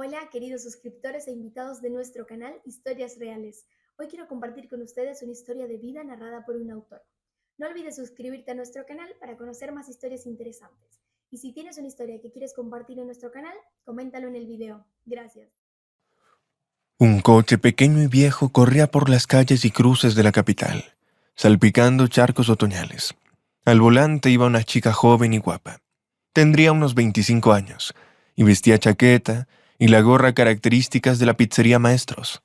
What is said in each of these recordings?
Hola, queridos suscriptores e invitados de nuestro canal Historias Reales. Hoy quiero compartir con ustedes una historia de vida narrada por un autor. No olvides suscribirte a nuestro canal para conocer más historias interesantes. Y si tienes una historia que quieres compartir en nuestro canal, coméntalo en el video. Gracias. Un coche pequeño y viejo corría por las calles y cruces de la capital, salpicando charcos otoñales. Al volante iba una chica joven y guapa. Tendría unos 25 años, y vestía chaqueta y la gorra características de la pizzería Maestros.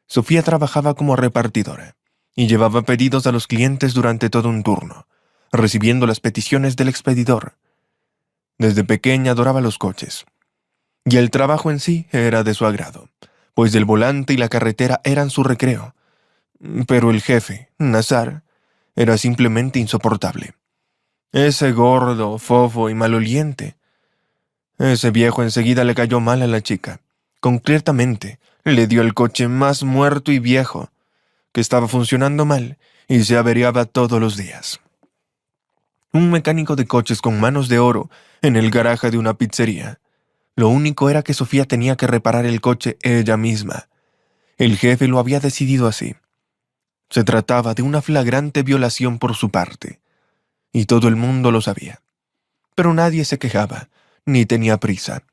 Sofía trabajaba como repartidora, y llevaba pedidos a los clientes durante todo un turno, recibiendo las peticiones del expedidor. Desde pequeña adoraba los coches, y el trabajo en sí era de su agrado, pues el volante y la carretera eran su recreo. Pero el jefe, Nazar, era simplemente insoportable. Ese gordo, fofo y maloliente. Ese viejo enseguida le cayó mal a la chica. Concretamente, le dio el coche más muerto y viejo, que estaba funcionando mal y se averiaba todos los días. Un mecánico de coches con manos de oro en el garaje de una pizzería. Lo único era que Sofía tenía que reparar el coche ella misma. El jefe lo había decidido así. Se trataba de una flagrante violación por su parte, y todo el mundo lo sabía. Pero nadie se quejaba, ni tenía prisa.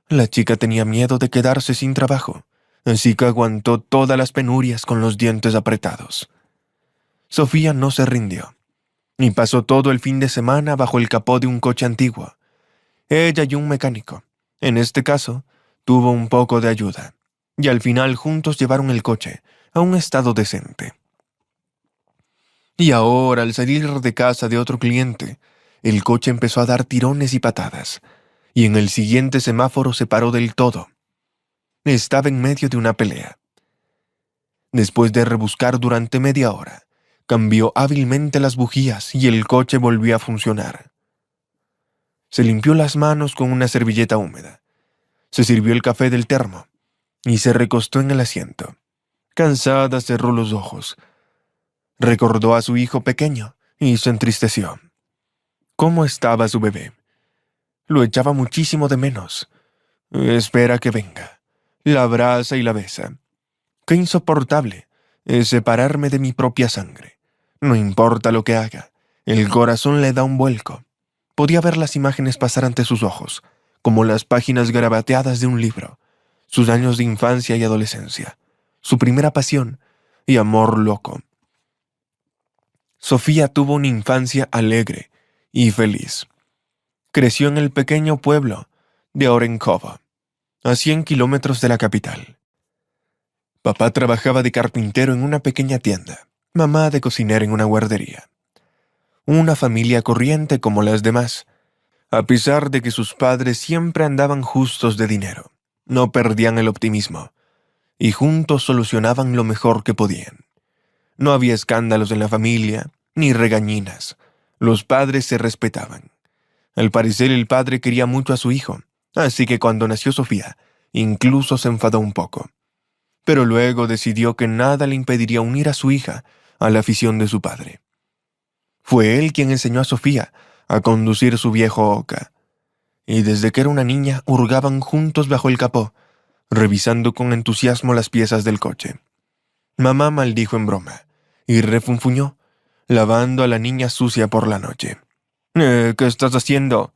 La chica tenía miedo de quedarse sin trabajo, así que aguantó todas las penurias con los dientes apretados. Sofía no se rindió, y pasó todo el fin de semana bajo el capó de un coche antiguo. Ella y un mecánico, en este caso, tuvo un poco de ayuda, y al final juntos llevaron el coche a un estado decente. Y ahora, al salir de casa de otro cliente, el coche empezó a dar tirones y patadas, y en el siguiente semáforo se paró del todo. Estaba en medio de una pelea. Después de rebuscar durante media hora, cambió hábilmente las bujías y el coche volvió a funcionar. Se limpió las manos con una servilleta húmeda, se sirvió el café del termo y se recostó en el asiento. Cansada cerró los ojos. Recordó a su hijo pequeño y se entristeció. ¿Cómo estaba su bebé? Lo echaba muchísimo de menos. Espera que venga. La abraza y la besa. Qué insoportable es separarme de mi propia sangre. No importa lo que haga, el corazón le da un vuelco. Podía ver las imágenes pasar ante sus ojos, como las páginas garabateadas de un libro, sus años de infancia y adolescencia, su primera pasión y amor loco. Sofía tuvo una infancia alegre y feliz. Creció en el pequeño pueblo de Orenkova, a 100 kilómetros de la capital. Papá trabajaba de carpintero en una pequeña tienda, mamá de cocinera en una guardería. Una familia corriente como las demás, a pesar de que sus padres siempre andaban justos de dinero. No perdían el optimismo, y juntos solucionaban lo mejor que podían. No había escándalos en la familia, ni regañinas. Los padres se respetaban. Al parecer el padre quería mucho a su hijo, así que cuando nació Sofía, incluso se enfadó un poco. Pero luego decidió que nada le impediría unir a su hija a la afición de su padre. Fue él quien enseñó a Sofía a conducir su viejo Oka, y desde que era una niña hurgaban juntos bajo el capó, revisando con entusiasmo las piezas del coche. Mamá maldijo en broma, y refunfuñó, lavando a la niña sucia por la noche. ¿Qué estás haciendo?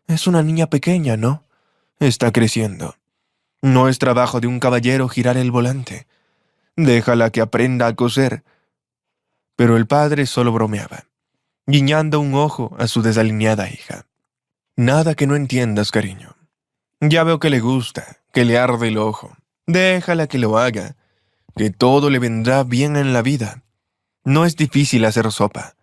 Es una niña pequeña, ¿no? Está creciendo. No es trabajo de un caballero girar el volante. Déjala que aprenda a coser. Pero el padre solo bromeaba, guiñando un ojo a su desalineada hija. Nada que no entiendas, cariño. Ya veo que le gusta, que le arde el ojo. Déjala que lo haga, que todo le vendrá bien en la vida. No es difícil hacer sopa,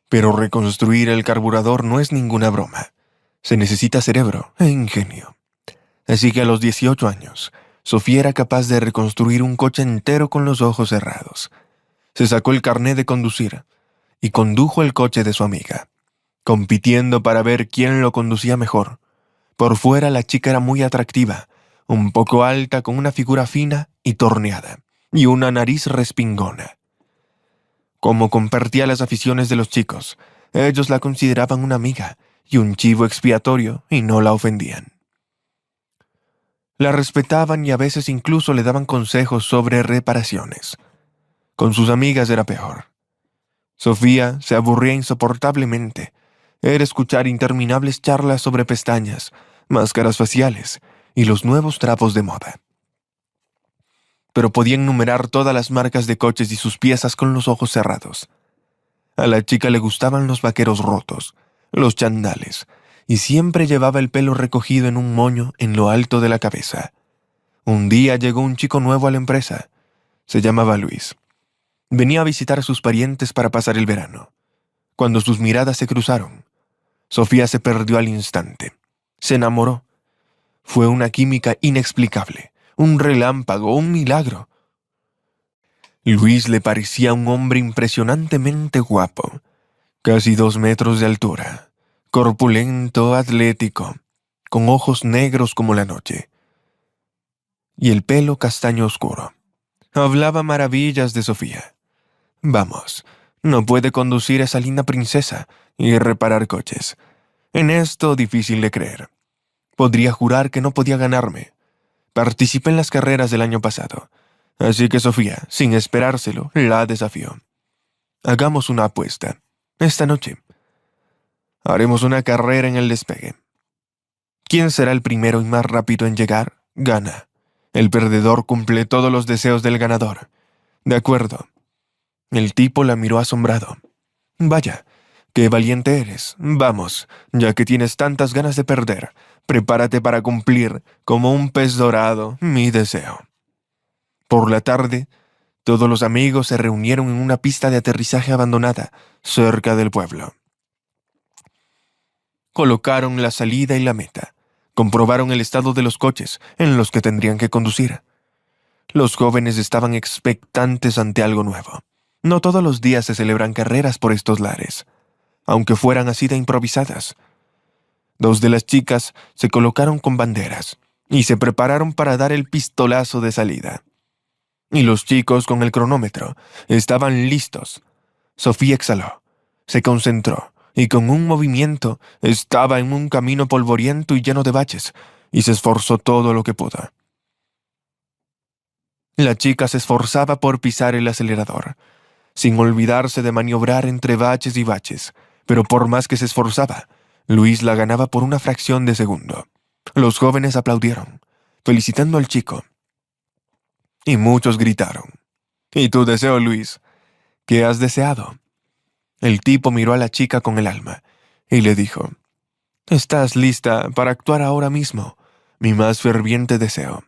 pero reconstruir el carburador no es ninguna broma. Se necesita cerebro e ingenio. Así que a los 18 años, Sofía era capaz de reconstruir un coche entero con los ojos cerrados. Se sacó el carné de conducir y condujo el coche de su amiga, compitiendo para ver quién lo conducía mejor. Por fuera la chica era muy atractiva, un poco alta con una figura fina y torneada, y una nariz respingona. Como compartía las aficiones de los chicos, ellos la consideraban una amiga y un chivo expiatorio y no la ofendían. La respetaban y a veces incluso le daban consejos sobre reparaciones. Con sus amigas era peor. Sofía se aburría insoportablemente. Era escuchar interminables charlas sobre pestañas, máscaras faciales y los nuevos trapos de moda. Pero podía enumerar todas las marcas de coches y sus piezas con los ojos cerrados. A la chica le gustaban los vaqueros rotos, los chandales, y siempre llevaba el pelo recogido en un moño en lo alto de la cabeza. Un día llegó un chico nuevo a la empresa. Se llamaba Luis. Venía a visitar a sus parientes para pasar el verano. Cuando sus miradas se cruzaron, Sofía se perdió al instante. Se enamoró. Fue una química inexplicable, un relámpago, un milagro. Luis le parecía un hombre impresionantemente guapo, casi 2 metros de altura, corpulento, atlético, con ojos negros como la noche, y el pelo castaño oscuro. Hablaba maravillas de Sofía. Vamos, no puede conducir a esa linda princesa y reparar coches. En esto difícil de creer. Podría jurar que no podía ganarme. Participé en las carreras del año pasado, así que Sofía, sin esperárselo, la desafió. Hagamos una apuesta. Esta noche haremos una carrera en el despegue. ¿Quién será el primero y más rápido en llegar? Gana. El perdedor cumple todos los deseos del ganador. De acuerdo. El tipo la miró asombrado. Vaya, qué valiente eres. Vamos, ya que tienes tantas ganas de perder, prepárate para cumplir, como un pez dorado, mi deseo. Por la tarde, todos los amigos se reunieron en una pista de aterrizaje abandonada, cerca del pueblo. Colocaron la salida y la meta. Comprobaron el estado de los coches en los que tendrían que conducir. Los jóvenes estaban expectantes ante algo nuevo. No todos los días se celebran carreras por estos lares, aunque fueran así de improvisadas. 2 de las chicas se colocaron con banderas y se prepararon para dar el pistolazo de salida. Y los chicos con el cronómetro estaban listos. Sofía exhaló, se concentró y con un movimiento estaba en un camino polvoriento y lleno de baches, y se esforzó todo lo que pudo. La chica se esforzaba por pisar el acelerador, sin olvidarse de maniobrar entre baches y baches, pero por más que se esforzaba, Luis la ganaba por una fracción de segundo. Los jóvenes aplaudieron, felicitando al chico, y muchos gritaron: «¿Y tu deseo, Luis? ¿Qué has deseado?» El tipo miró a la chica con el alma y le dijo: «Estás lista para actuar ahora mismo, mi más ferviente deseo».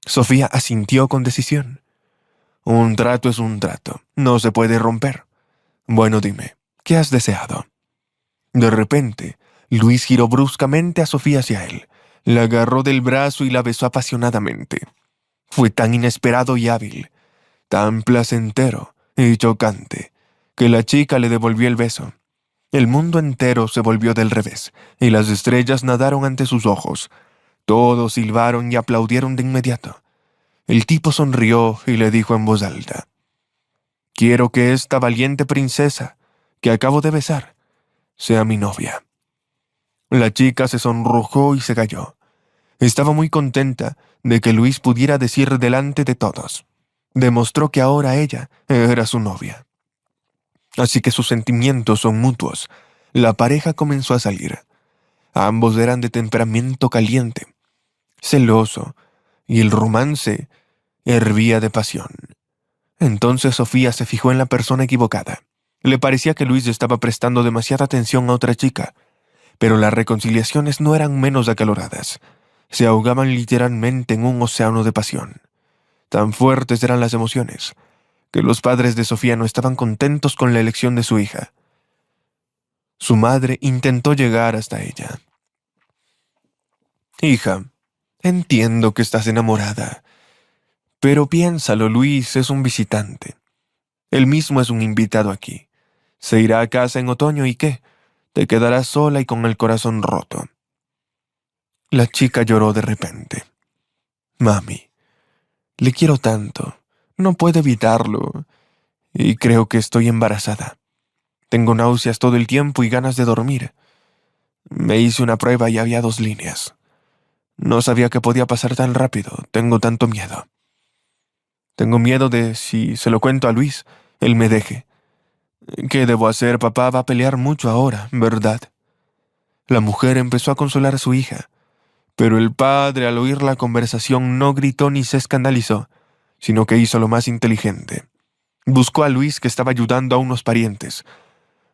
Sofía asintió con decisión. Un trato es un trato, no se puede romper. Bueno, dime, ¿qué has deseado? De repente, Luis giró bruscamente a Sofía hacia él, la agarró del brazo y la besó apasionadamente. Fue tan inesperado y hábil, tan placentero y chocante, que la chica le devolvió el beso. El mundo entero se volvió del revés, y las estrellas nadaron ante sus ojos. Todos silbaron y aplaudieron de inmediato. El tipo sonrió y le dijo en voz alta: «Quiero que esta valiente princesa, que acabo de besar, sea mi novia». La chica se sonrojó y se calló. Estaba muy contenta de que Luis pudiera decir delante de todos. Demostró que ahora ella era su novia. Así que sus sentimientos son mutuos. La pareja comenzó a salir. Ambos eran de temperamento caliente, celoso, y el romance hervía de pasión. Entonces Sofía se fijó en la persona equivocada. Le parecía que Luis estaba prestando demasiada atención a otra chica, pero las reconciliaciones no eran menos acaloradas. Se ahogaban literalmente en un océano de pasión. Tan fuertes eran las emociones, que los padres de Sofía no estaban contentos con la elección de su hija. Su madre intentó llegar hasta ella. «Hija, entiendo que estás enamorada, pero piénsalo, Luis es un visitante. Él mismo es un invitado aquí. Se irá a casa en otoño y ¿qué? Te quedarás sola y con el corazón roto». La chica lloró de repente. «Mami, le quiero tanto. No puedo evitarlo. Y creo que estoy embarazada. Tengo náuseas todo el tiempo y ganas de dormir. Me hice una prueba y había 2 líneas. No sabía que podía pasar tan rápido. Tengo tanto miedo. Tengo miedo de si se lo cuento a Luis, él me deje. ¿Qué debo hacer? Papá va a pelear mucho ahora, ¿verdad? La mujer empezó a consolar a su hija, pero el padre, al oír la conversación, no gritó ni se escandalizó, sino que hizo lo más inteligente. Buscó a Luis, que estaba ayudando a unos parientes.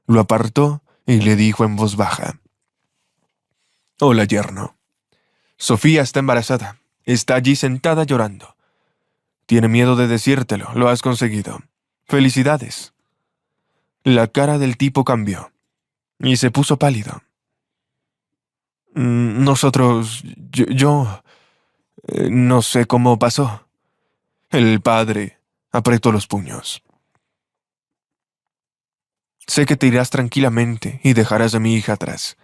Lo apartó y le dijo en voz baja: «Hola, yerno. Sofía está embarazada. Está allí sentada llorando. Tiene miedo de decírtelo. Lo has conseguido. Felicidades». La cara del tipo cambió y se puso pálido. Nosotros... no sé cómo pasó». El padre apretó los puños. «Sé que te irás tranquilamente y dejarás a mi hija atrás,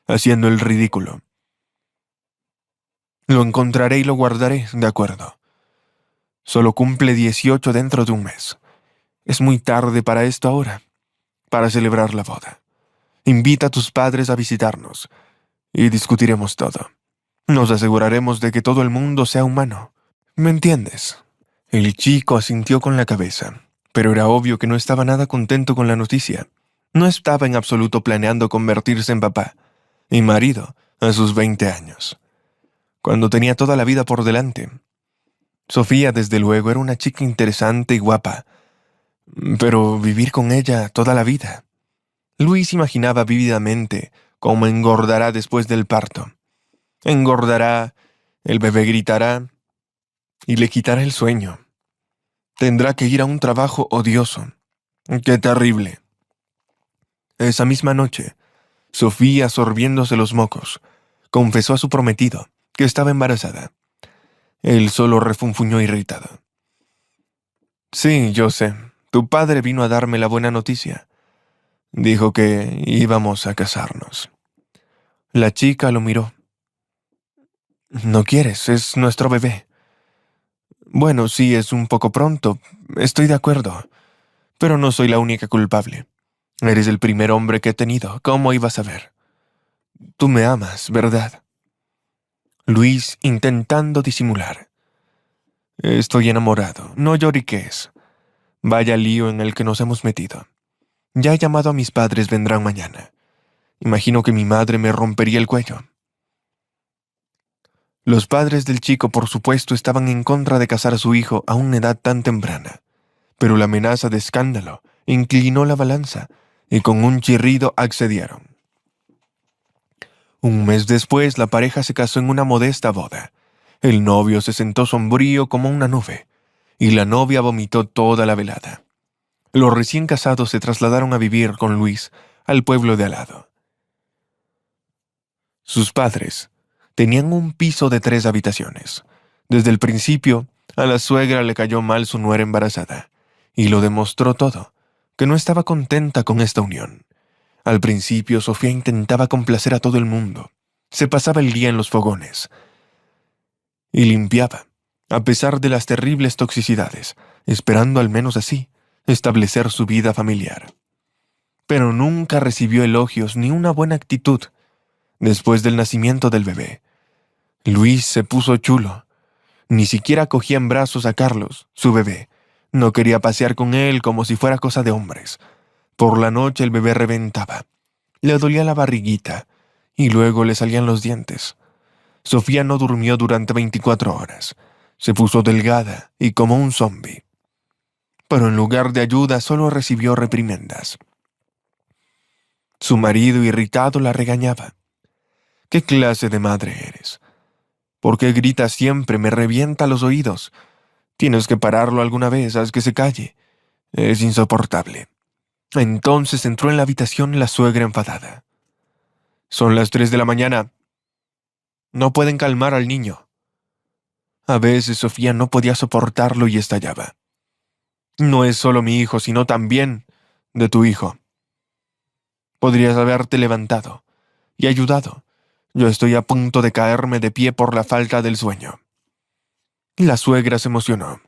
haciendo el ridículo. Lo encontraré y lo guardaré, de acuerdo. Solo cumple 18 dentro de un mes. Es muy tarde para esto ahora, para celebrar la boda. Invita a tus padres a visitarnos y discutiremos todo. Nos aseguraremos de que todo el mundo sea humano. ¿Me entiendes?» El chico asintió con la cabeza, pero era obvio que no estaba nada contento con la noticia. No estaba en absoluto planeando convertirse en papá y marido a sus 20 años, cuando tenía toda la vida por delante. Sofía, desde luego, era una chica interesante y guapa, pero vivir con ella toda la vida. Luis imaginaba vívidamente cómo engordará después del parto. Engordará, el bebé gritará y le quitará el sueño. Tendrá que ir a un trabajo odioso. ¡Qué terrible! Esa misma noche, Sofía, sorbiéndose los mocos, confesó a su prometido que estaba embarazada. Él solo refunfuñó irritado. «Sí, yo sé. Tu padre vino a darme la buena noticia. Dijo que íbamos a casarnos». La chica lo miró. «No quieres, es nuestro bebé». «Bueno, sí, es un poco pronto. Estoy de acuerdo. Pero no soy la única culpable. Eres el primer hombre que he tenido. ¿Cómo ibas a ver? Tú me amas, ¿verdad?» Luis, intentando disimular: «Estoy enamorado. No lloriques. Vaya lío en el que nos hemos metido. Ya he llamado a mis padres, vendrán mañana. Imagino que mi madre me rompería el cuello». Los padres del chico, por supuesto, estaban en contra de casar a su hijo a una edad tan temprana, pero la amenaza de escándalo inclinó la balanza y con un chirrido accedieron. Un mes después, la pareja se casó en una modesta boda. El novio se sentó sombrío como una nube, y la novia vomitó toda la velada. Los recién casados se trasladaron a vivir con Luis al pueblo de al lado. Sus padres tenían un piso de 3 habitaciones. Desde el principio, a la suegra le cayó mal su nuera embarazada, y lo demostró todo, que no estaba contenta con esta unión. Al principio, Sofía intentaba complacer a todo el mundo. Se pasaba el día en los fogones y limpiaba, a pesar de las terribles toxicidades, esperando al menos así establecer su vida familiar. Pero nunca recibió elogios ni una buena actitud. Después del nacimiento del bebé, Luis se puso chulo. Ni siquiera cogía en brazos a Carlos, su bebé. No quería pasear con él como si fuera cosa de hombres. Por la noche el bebé reventaba. Le dolía la barriguita y luego le salían los dientes. Sofía no durmió durante 24 horas. Se puso delgada y como un zombi. Pero en lugar de ayuda solo recibió reprimendas. Su marido, irritado, la regañaba. «¿Qué clase de madre eres? ¿Por qué gritas siempre? Me revienta los oídos. Tienes que pararlo alguna vez, haz que se calle. Es insoportable». Entonces entró en la habitación la suegra enfadada. «Son las 3 de la mañana. No pueden calmar al niño». A veces Sofía no podía soportarlo y estallaba. «No es solo mi hijo, sino también de tu hijo. Podrías haberte levantado y ayudado. Yo estoy a punto de caerme de pie por la falta del sueño». La suegra se emocionó.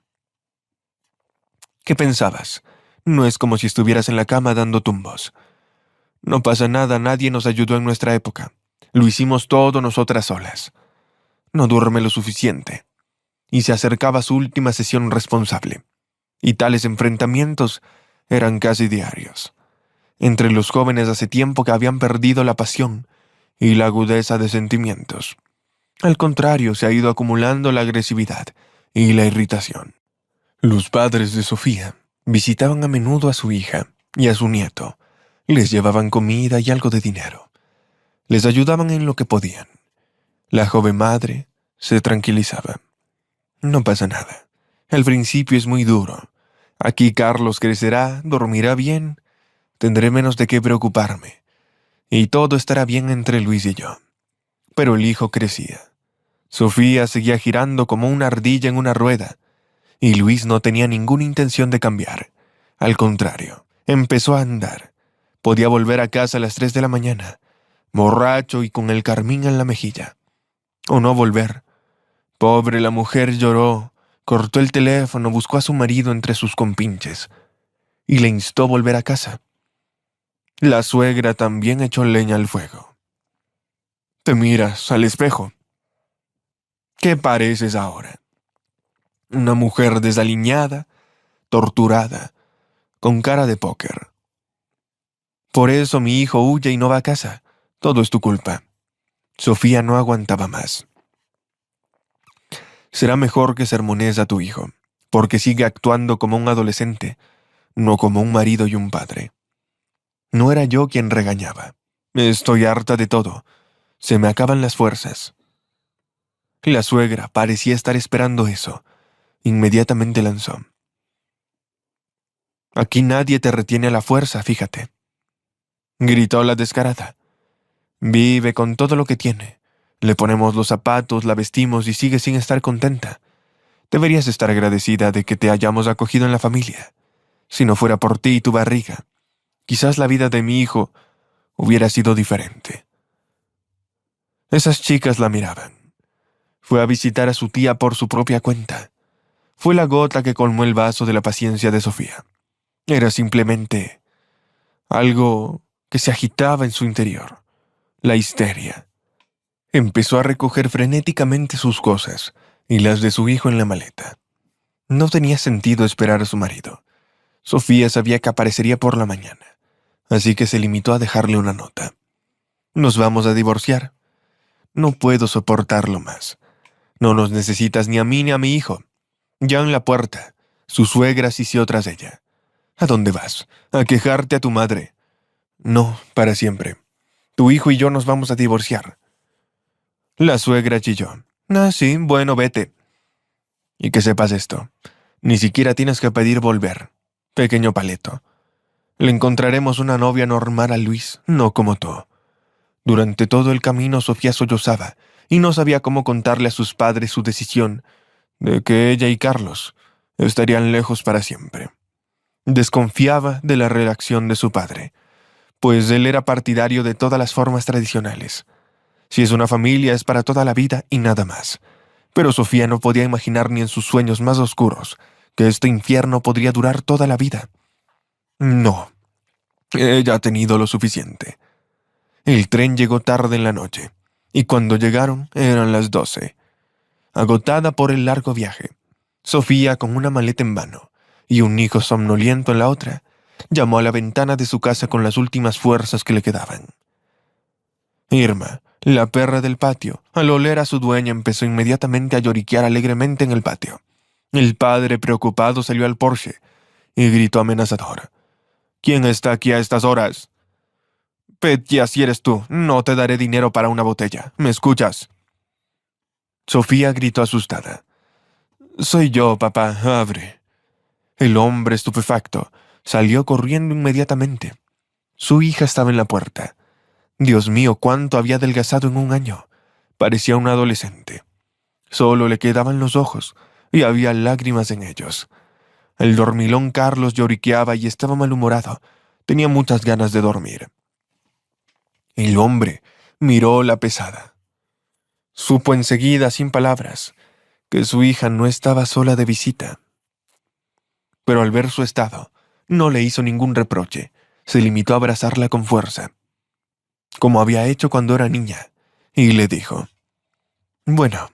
«¿Qué pensabas? No es como si estuvieras en la cama dando tumbos. No pasa nada, nadie nos ayudó en nuestra época. Lo hicimos todo nosotras solas. no duerme lo suficiente, y se acercaba su última sesión responsable, y tales enfrentamientos eran casi diarios. Entre los jóvenes hace tiempo que habían perdido la pasión y la agudeza de sentimientos. Al contrario, se ha ido acumulando la agresividad y la irritación. Los padres de Sofía visitaban a menudo a su hija y a su nieto. Les llevaban comida y algo de dinero. Les ayudaban en lo que podían. La joven madre se tranquilizaba. No pasa nada. Al principio es muy duro. Aquí Carlos crecerá, dormirá bien, tendré menos de qué preocuparme, y todo estará bien entre Luis y yo. Pero el hijo crecía. Sofía seguía girando como una ardilla en una rueda, y Luis no tenía ninguna intención de cambiar. Al contrario, empezó a andar. Podía volver a casa a las 3 de la mañana, borracho y con el carmín en la mejilla. O no volver. Pobre la mujer lloró, cortó el teléfono, buscó a su marido entre sus compinches, y le instó a volver a casa. La suegra también echó leña al fuego. Te miras al espejo. ¿Qué pareces ahora? Una mujer desaliñada, torturada, con cara de póker. Por eso mi hijo huye y no va a casa. Todo es tu culpa. Sofía no aguantaba más. Será mejor que sermones a tu hijo, porque sigue actuando como un adolescente, no como un marido y un padre. No era yo quien regañaba. Estoy harta de todo. Se me acaban las fuerzas. La suegra parecía estar esperando eso. Inmediatamente lanzó. Aquí nadie te retiene a la fuerza, fíjate. Gritó la descarada. Vive con todo lo que tiene. Le ponemos los zapatos, la vestimos y sigue sin estar contenta. Deberías estar agradecida de que te hayamos acogido en la familia. Si no fuera por ti y tu barriga, quizás la vida de mi hijo hubiera sido diferente. Esas chicas la miraban. Fue a visitar a su tía por su propia cuenta. Fue la gota que colmó el vaso de la paciencia de Sofía. Era simplemente algo que se agitaba en su interior. La histeria. Empezó a recoger frenéticamente sus cosas y las de su hijo en la maleta. No tenía sentido esperar a su marido. Sofía sabía que aparecería por la mañana, así que se limitó a dejarle una nota. Nos vamos a divorciar. No puedo soportarlo más. No nos necesitas ni a mí ni a mi hijo. Ya en la puerta, su suegra sisió tras ella. ¿A dónde vas? ¿A quejarte a tu madre? No, para siempre. Tu hijo y yo nos vamos a divorciar. La suegra chilló. Ah, sí, bueno, vete. Y que sepas esto. Ni siquiera tienes que pedir volver, pequeño paleto. Le encontraremos una novia normal a Luis, no como tú. Durante todo el camino Sofía sollozaba y no sabía cómo contarle a sus padres su decisión de que ella y Carlos estarían lejos para siempre. Desconfiaba de la reacción de su padre, pues él era partidario de todas las formas tradicionales. Si es una familia es para toda la vida y nada más. Pero Sofía no podía imaginar ni en sus sueños más oscuros que este infierno podría durar toda la vida. No, ella ha tenido lo suficiente. El tren llegó tarde en la noche, y cuando llegaron eran las 12. Agotada por el largo viaje, Sofía, con una maleta en mano y un hijo somnoliento en la otra, llamó a la ventana de su casa con las últimas fuerzas que le quedaban. Irma, la perra del patio, al oler a su dueña empezó inmediatamente a lloriquear alegremente en el patio. El padre, preocupado, salió al porche y gritó amenazador. ¿Quién está aquí a estas horas? Petya, si eres tú, no te daré dinero para una botella. ¿Me escuchas? Sofía gritó asustada. Soy yo, papá, abre. El hombre, estupefacto, salió corriendo inmediatamente. Su hija estaba en la puerta. Dios mío, cuánto había adelgazado en un año. Parecía un adolescente. Solo le quedaban los ojos, y había lágrimas en ellos. El dormilón Carlos lloriqueaba y estaba malhumorado. Tenía muchas ganas de dormir. El hombre miró la pesada. Supo enseguida, sin palabras, que su hija no estaba sola de visita. Pero al ver su estado, no le hizo ningún reproche. Se limitó a abrazarla con fuerza, como había hecho cuando era niña, y le dijo, «Bueno,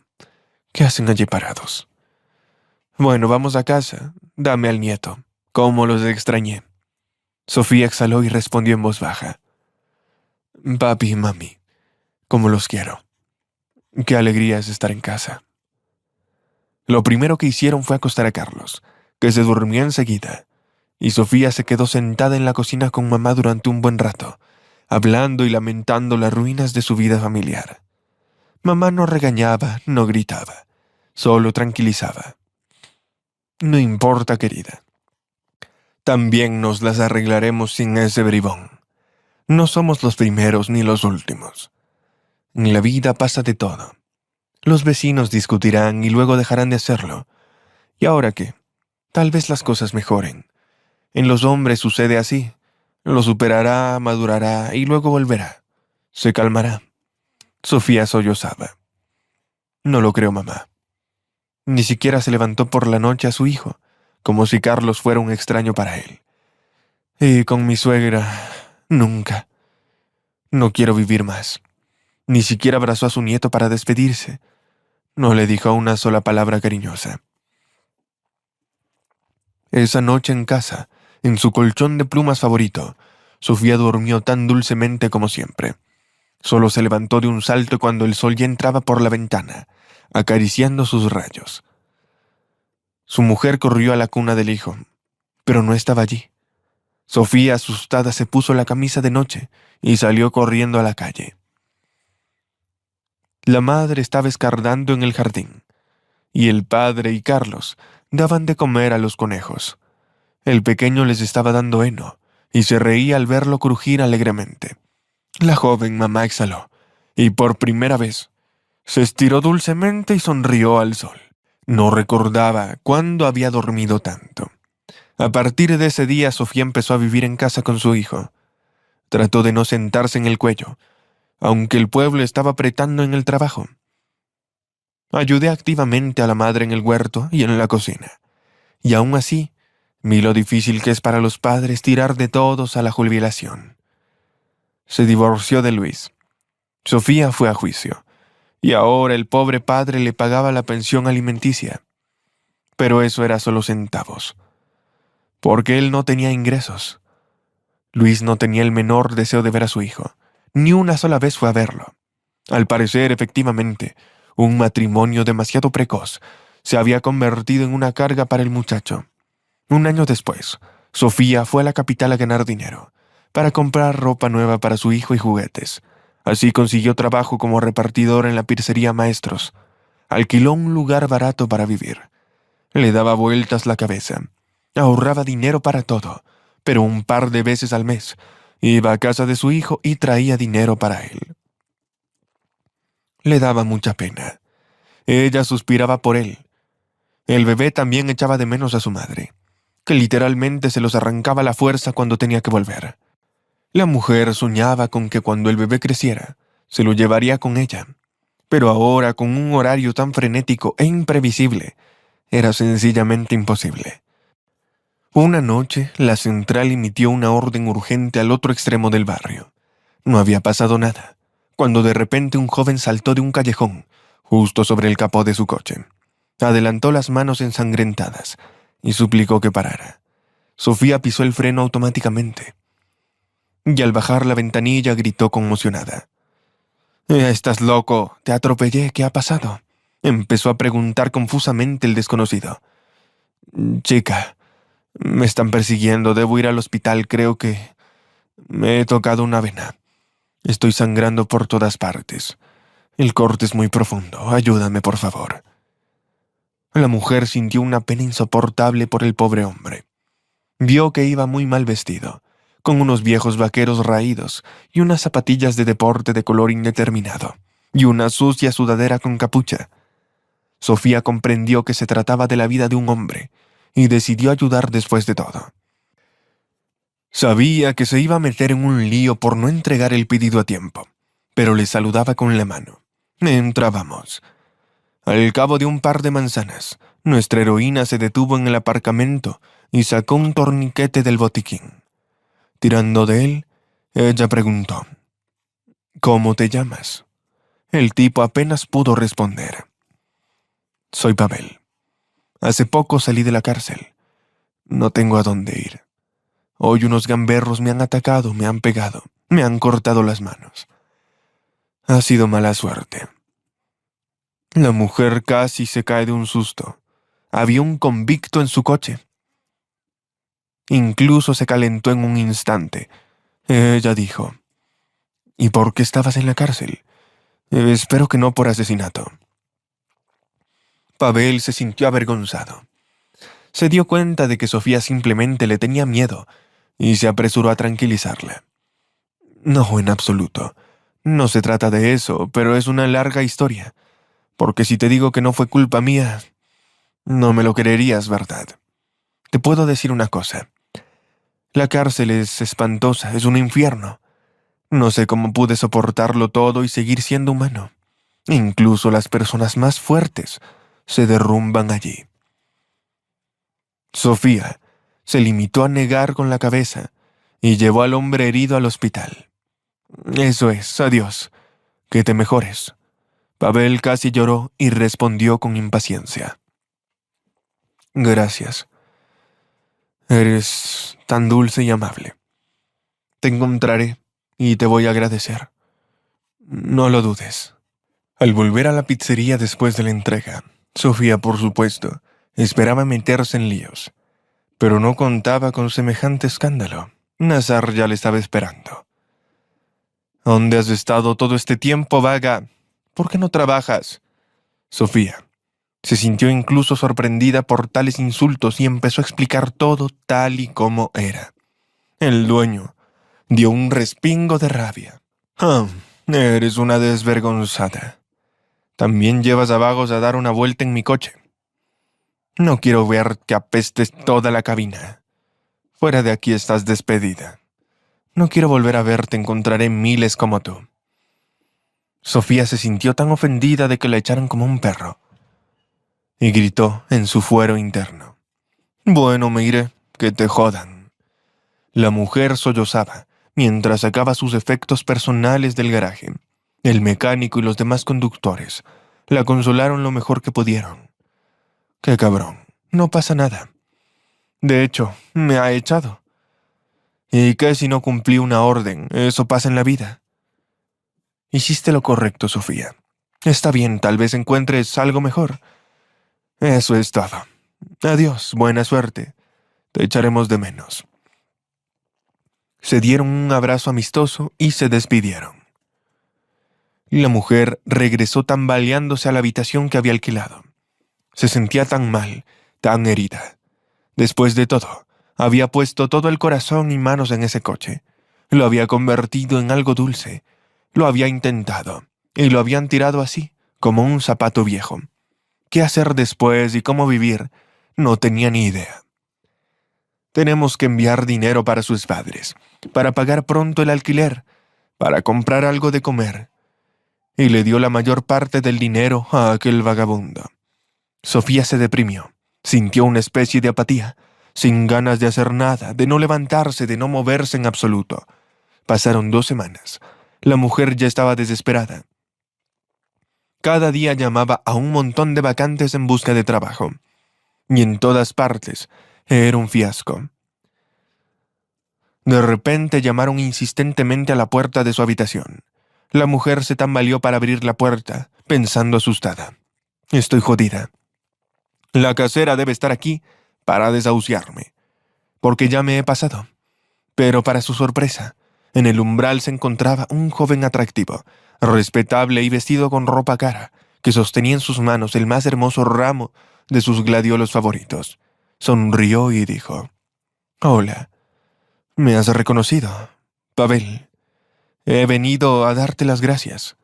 ¿Qué hacen allí parados? Bueno, vamos a casa. Dame al nieto. ¿Cómo los extrañé? Sofía exhaló y respondió en voz baja. Papi y mami, cómo los quiero. Qué alegría es estar en casa. Lo primero que hicieron fue acostar a Carlos, que se durmió enseguida, y Sofía se quedó sentada en la cocina con mamá durante un buen rato, hablando y lamentando las ruinas de su vida familiar. Mamá no regañaba, no gritaba, solo tranquilizaba. No importa, querida. También nos las arreglaremos sin ese bribón. No somos los primeros ni los últimos. En la vida pasa de todo. Los vecinos discutirán y luego dejarán de hacerlo. ¿Y ahora qué? Tal vez las cosas mejoren. En los hombres sucede así. Lo superará, madurará y luego volverá. Se calmará. Sofía sollozaba. No lo creo, mamá. Ni siquiera se levantó por la noche a su hijo, como si Carlos fuera un extraño para él. Y con mi suegra, nunca. No quiero vivir más. Ni siquiera abrazó a su nieto para despedirse. No le dijo una sola palabra cariñosa. Esa noche en casa, en su colchón de plumas favorito, Sofía durmió tan dulcemente como siempre. Solo se levantó de un salto cuando el sol ya entraba por la ventana, acariciando sus rayos. Su mujer corrió a la cuna del hijo, pero no estaba allí. Sofía, asustada, se puso la camisa de noche y salió corriendo a la calle. La madre estaba escardando en el jardín, y el padre y Carlos daban de comer a los conejos. El pequeño les estaba dando heno, y se reía al verlo crujir alegremente. La joven mamá exhaló, y por primera vez se estiró dulcemente y sonrió al sol. No recordaba cuándo había dormido tanto. A partir de ese día, Sofía empezó a vivir en casa con su hijo. Trató de no sentarse en el cuello, aunque el pueblo estaba apretando en el trabajo. Ayudé activamente a la madre en el huerto y en la cocina. Y aún así, vi lo difícil que es para los padres tirar de todos a la jubilación. Se divorció de Luis. Sofía fue a juicio, y ahora el pobre padre le pagaba la pensión alimenticia. Pero eso era solo centavos, porque él no tenía ingresos. Luis no tenía el menor deseo de ver a su hijo. Ni una sola vez fue a verlo. Al parecer, efectivamente, un matrimonio demasiado precoz se había convertido en una carga para el muchacho. Un año después, Sofía fue a la capital a ganar dinero, para comprar ropa nueva para su hijo y juguetes. Así consiguió trabajo como repartidor en la pizzería Maestros. Alquiló un lugar barato para vivir. Le daba vueltas la cabeza. Ahorraba dinero para todo, pero un par de veces al mes iba a casa de su hijo y traía dinero para él. Le daba mucha pena. Ella suspiraba por él. El bebé también echaba de menos a su madre, que literalmente se los arrancaba a la fuerza cuando tenía que volver. La mujer soñaba con que cuando el bebé creciera, se lo llevaría con ella. Pero ahora, con un horario tan frenético e imprevisible, era sencillamente imposible. Una noche, la central emitió una orden urgente al otro extremo del barrio. No había pasado nada, cuando de repente un joven saltó de un callejón, justo sobre el capó de su coche. Adelantó las manos ensangrentadas y suplicó que parara. Sofía pisó el freno automáticamente, y al bajar la ventanilla gritó conmocionada. «¿Estás loco? Te atropellé. ¿Qué ha pasado?», empezó a preguntar confusamente el desconocido. «Chica, me están persiguiendo. Debo ir al hospital. Creo que me he tocado una vena. Estoy sangrando por todas partes. El corte es muy profundo. Ayúdame, por favor». La mujer sintió una pena insoportable por el pobre hombre. Vio que iba muy mal vestido, con unos viejos vaqueros raídos y unas zapatillas de deporte de color indeterminado, y una sucia sudadera con capucha. Sofía comprendió que se trataba de la vida de un hombre, y decidió ayudar después de todo. Sabía que se iba a meter en un lío por no entregar el pedido a tiempo, pero le saludaba con la mano. Entrábamos. Al cabo de un par de manzanas, nuestra heroína se detuvo en el aparcamiento y sacó un torniquete del botiquín. Tirando de él, ella preguntó: «¿Cómo te llamas?». El tipo apenas pudo responder. Soy Pavel. Hace poco salí de la cárcel. No tengo a dónde ir. Hoy unos gamberros me han atacado, me han pegado, me han cortado las manos. Ha sido mala suerte. La mujer casi se cae de un susto. Había un convicto en su coche. Incluso se calentó en un instante. Ella dijo: ¿y por qué estabas en la cárcel? Espero que no por asesinato. Pavel se sintió avergonzado. Se dio cuenta de que Sofía simplemente le tenía miedo y se apresuró a tranquilizarla. No, en absoluto. No se trata de eso, pero es una larga historia. Porque si te digo que no fue culpa mía, no me lo creerías, ¿verdad? Te puedo decir una cosa. La cárcel es espantosa, es un infierno. No sé cómo pude soportarlo todo y seguir siendo humano. Incluso las personas más fuertes se derrumban allí. Sofía se limitó a negar con la cabeza y llevó al hombre herido al hospital. Eso es, adiós. Que te mejores. Pavel casi lloró y respondió con impaciencia. Gracias. Eres tan dulce y amable. Te encontraré y te voy a agradecer. No lo dudes. Al volver a la pizzería después de la entrega, Sofía, por supuesto, esperaba meterse en líos, pero no contaba con semejante escándalo. Nazar ya le estaba esperando. ¿Dónde has estado todo este tiempo, vaga? ¿Por qué no trabajas? Sofía se sintió incluso sorprendida por tales insultos y empezó a explicar todo tal y como era. El dueño dio un respingo de rabia. Eres una desvergonzada. También llevas a vagos a dar una vuelta en mi coche. No quiero ver que apestes toda la cabina. Fuera de aquí estás despedida. No quiero volver a verte, encontraré miles como tú. Sofía se sintió tan ofendida de que la echaran como un perro y gritó en su fuero interno: bueno, me iré, que te jodan. La mujer sollozaba mientras sacaba sus efectos personales del garaje. El mecánico y los demás conductores la consolaron lo mejor que pudieron. Qué cabrón, no pasa nada. De hecho, me ha echado. ¿Y qué si no cumplí una orden? Eso pasa en la vida. Hiciste lo correcto, Sofía. Está bien, tal vez encuentres algo mejor. Eso es todo. Adiós, buena suerte. Te echaremos de menos. Se dieron un abrazo amistoso y se despidieron. La mujer regresó tambaleándose a la habitación que había alquilado. Se sentía tan mal, tan herida. Después de todo, había puesto todo el corazón y manos en ese coche. Lo había convertido en algo dulce. Lo había intentado, y lo habían tirado así, como un zapato viejo. ¿Qué hacer después y cómo vivir? No tenía ni idea. Tenemos que enviar dinero para sus padres, para pagar pronto el alquiler, para comprar algo de comer. Y le dio la mayor parte del dinero a aquel vagabundo. Sofía se deprimió, sintió una especie de apatía, sin ganas de hacer nada, de no levantarse, de no moverse en absoluto. Pasaron 2 semanas. La mujer ya estaba desesperada. Cada día llamaba a un montón de vacantes en busca de trabajo. Y en todas partes era un fiasco. De repente llamaron insistentemente a la puerta de su habitación. La mujer se tambaleó para abrir la puerta, pensando asustada. Estoy jodida. La casera debe estar aquí para desahuciarme, porque ya me he pasado. Pero para su sorpresa, en el umbral se encontraba un joven atractivo, respetable y vestido con ropa cara, que sostenía en sus manos el más hermoso ramo de sus gladiolos favoritos. Sonrió y dijo: Hola, ¿me has reconocido, Pavel? He venido a darte las gracias.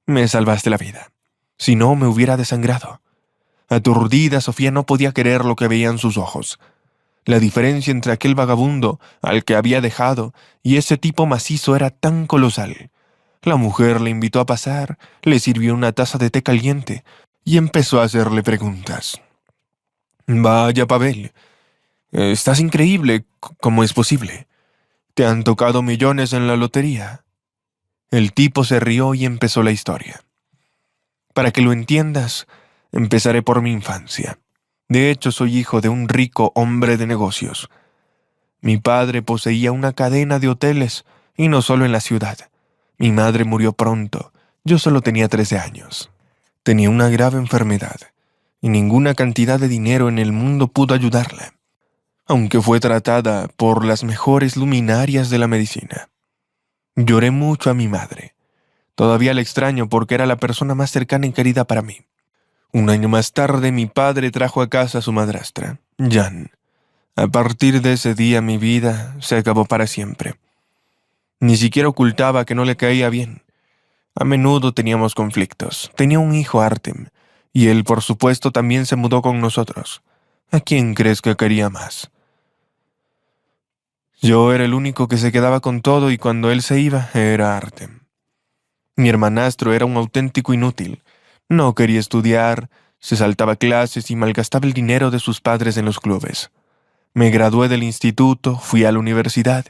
Me salvaste la vida. Si no, me hubiera desangrado. Aturdida, Sofía no podía creer lo que veía en sus ojos. La diferencia entre aquel vagabundo al que había dejado y ese tipo macizo era tan colosal. La mujer le invitó a pasar, le sirvió una taza de té caliente y empezó a hacerle preguntas. Vaya, Pavel, estás increíble. ¿Cómo es posible? ¿Te han tocado millones en la lotería? El tipo se rió y empezó la historia. Para que lo entiendas, Empezaré por mi infancia. De hecho, soy hijo de un rico hombre de negocios. Mi padre poseía una cadena de hoteles, y no solo en la ciudad. Mi madre murió pronto. Yo solo tenía 13 años. Tenía una grave enfermedad, y ninguna cantidad de dinero en el mundo pudo ayudarla, aunque fue tratada por las mejores luminarias de la medicina. Lloré mucho a mi madre. Todavía la extraño porque era la persona más cercana y querida para mí. Un año más tarde, mi padre trajo a casa a su madrastra, Jan. A partir de ese día, mi vida se acabó para siempre. Ni siquiera ocultaba que no le caía bien. A menudo teníamos conflictos. Tenía un hijo, Artem, y él, por supuesto, también se mudó con nosotros. ¿A quién crees que quería más? Yo era el único que se quedaba con todo, y cuando él se iba, era Artem. Mi hermanastro era un auténtico inútil. No quería estudiar, se saltaba clases y malgastaba el dinero de sus padres en los clubes. Me gradué del instituto, fui a la universidad.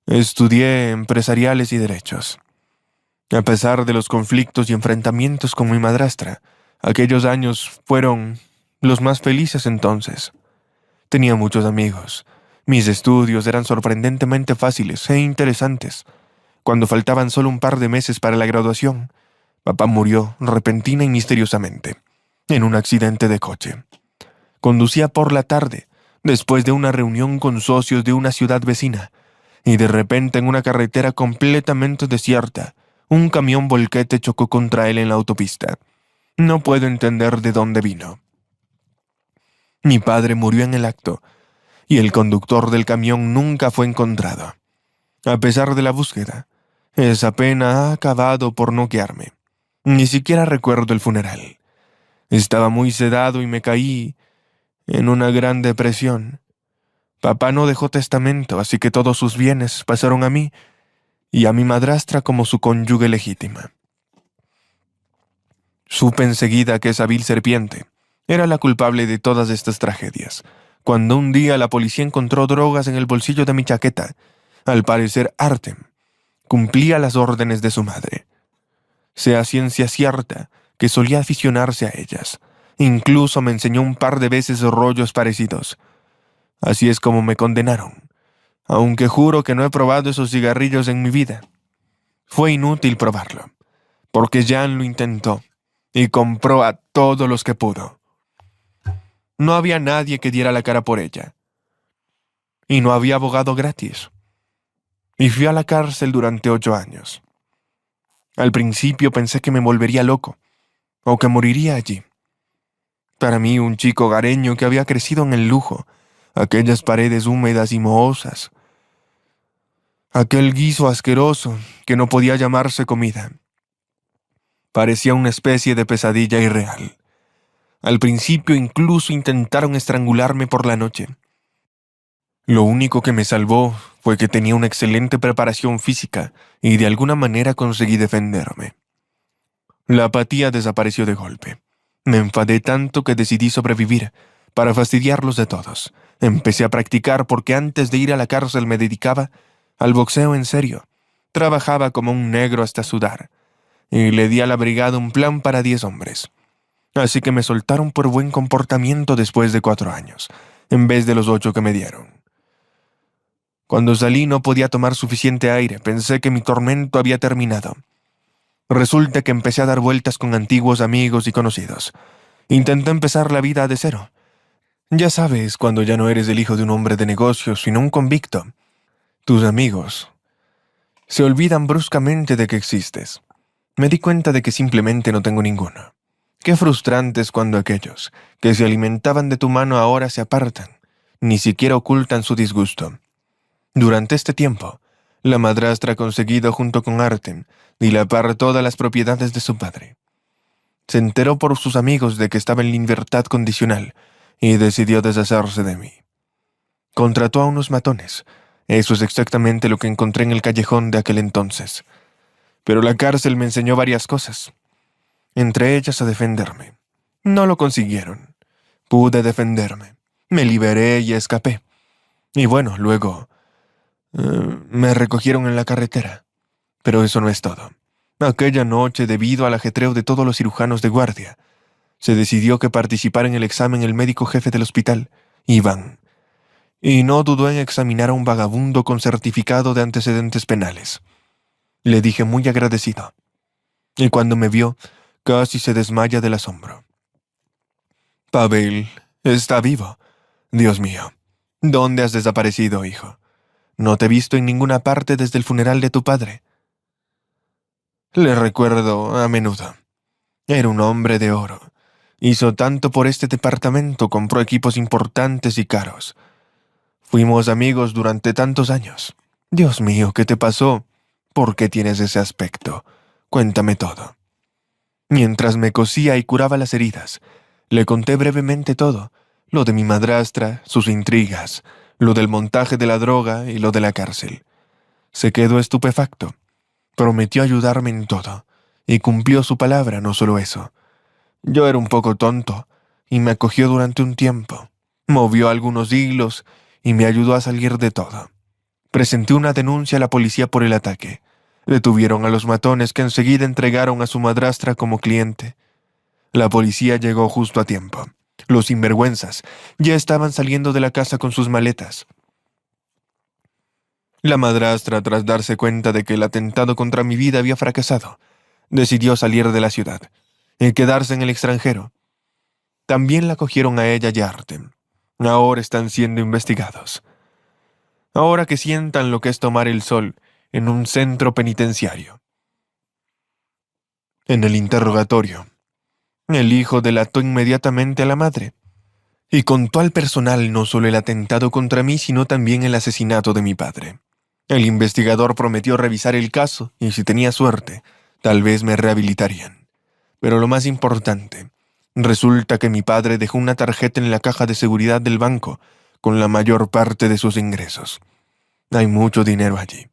Estudié empresariales y derechos. A pesar de los conflictos y enfrentamientos con mi madrastra, aquellos años fueron los más felices entonces. Tenía muchos amigos. Mis estudios eran sorprendentemente fáciles e interesantes. Cuando faltaban solo un par de meses para la graduación, papá murió repentina y misteriosamente, en un accidente de coche. Conducía por la tarde, después de una reunión con socios de una ciudad vecina, y de repente en una carretera completamente desierta, un camión volquete chocó contra él en la autopista. No puedo entender de dónde vino. Mi padre murió en el acto, y el conductor del camión nunca fue encontrado. A pesar de la búsqueda, esa pena ha acabado por noquearme. Ni siquiera recuerdo el funeral. Estaba muy sedado y me caí en una gran depresión. Papá no dejó testamento, así que todos sus bienes pasaron a mí y a mi madrastra como su cónyuge legítima. Supe enseguida que esa vil serpiente era la culpable de todas estas tragedias. Cuando un día la policía encontró drogas en el bolsillo de mi chaqueta, al parecer Artem cumplía las órdenes de su madre. Sea ciencia cierta que solía aficionarse a ellas. Incluso me enseñó un par de veces rollos parecidos. Así es como me condenaron, aunque juro que no he probado esos cigarrillos en mi vida. Fue inútil probarlo, porque Jan lo intentó y compró a todos los que pudo. No había nadie que diera la cara por ella, y no había abogado gratis. Y fui a la cárcel durante 8 años. Al principio pensé que me volvería loco, o que moriría allí. Para mí, un chico hogareño que había crecido en el lujo, aquellas paredes húmedas y mohosas, aquel guiso asqueroso que no podía llamarse comida, parecía una especie de pesadilla irreal. Al principio incluso intentaron estrangularme por la noche. Lo único que me salvó fue que tenía una excelente preparación física y de alguna manera conseguí defenderme. La apatía desapareció de golpe. Me enfadé tanto que decidí sobrevivir para fastidiarlos de todos. Empecé a practicar porque antes de ir a la cárcel me dedicaba al boxeo en serio. Trabajaba como un negro hasta sudar y le di a la brigada un plan para 10 hombres. Así que me soltaron por buen comportamiento después de 4 años, en vez de los 8 que me dieron. Cuando salí no podía tomar suficiente aire, pensé que mi tormento había terminado. Resulta que empecé a dar vueltas con antiguos amigos y conocidos. Intenté empezar la vida de cero. Ya sabes, cuando ya no eres el hijo de un hombre de negocios, sino un convicto. Tus amigos se olvidan bruscamente de que existes. Me di cuenta de que simplemente no tengo ninguno. Qué frustrante es cuando aquellos que se alimentaban de tu mano ahora se apartan, ni siquiera ocultan su disgusto. Durante este tiempo, la madrastra ha conseguido junto con Artem dilapar todas las propiedades de su padre. Se enteró por sus amigos de que estaba en libertad condicional y decidió deshacerse de mí. Contrató a unos matones. Eso es exactamente lo que encontré en el callejón de aquel entonces. Pero la cárcel me enseñó varias cosas, entre ellas a defenderme. No lo consiguieron. Pude defenderme. Me liberé y escapé. Y bueno, luego me recogieron en la carretera. Pero eso no es todo. Aquella noche, debido al ajetreo de todos los cirujanos de guardia, Se decidió que participara en el examen el médico jefe del hospital, Iván, y no dudó en examinar a un vagabundo con certificado de antecedentes penales. Le dije muy agradecido, y cuando me vio, casi se desmaya del asombro. Pavel está vivo. Dios mío, ¿dónde has desaparecido, hijo? No te he visto en ninguna parte desde el funeral de tu padre. Le recuerdo a menudo. Era un hombre de oro. Hizo tanto por este departamento, compró equipos importantes y caros. Fuimos amigos durante tantos años. Dios mío, ¿qué te pasó? ¿Por qué tienes ese aspecto? Cuéntame todo. Mientras me cosía y curaba las heridas, le conté brevemente todo, lo de mi madrastra, sus intrigas, lo del montaje de la droga y lo de la cárcel. Se quedó estupefacto. Prometió ayudarme en todo, y cumplió su palabra, no solo eso. Yo era un poco tonto, y me acogió durante un tiempo. Movió algunos hilos y me ayudó a salir de todo. Presenté una denuncia a la policía por el ataque. Detuvieron a los matones que enseguida entregaron a su madrastra como cliente. La policía llegó justo a tiempo. Los sinvergüenzas ya estaban saliendo de la casa con sus maletas. La madrastra, tras darse cuenta de que el atentado contra mi vida había fracasado, decidió salir de la ciudad y quedarse en el extranjero. También la cogieron a ella y a Artem. Ahora están siendo investigados. Ahora que sientan lo que es tomar el sol en un centro penitenciario. En el interrogatorio, el hijo delató inmediatamente a la madre y contó al personal no solo el atentado contra mí, sino también el asesinato de mi padre. El investigador prometió revisar el caso y, si tenía suerte, tal vez me rehabilitarían. Pero lo más importante, resulta que mi padre dejó una tarjeta en la caja de seguridad del banco con la mayor parte de sus ingresos. Hay mucho dinero allí.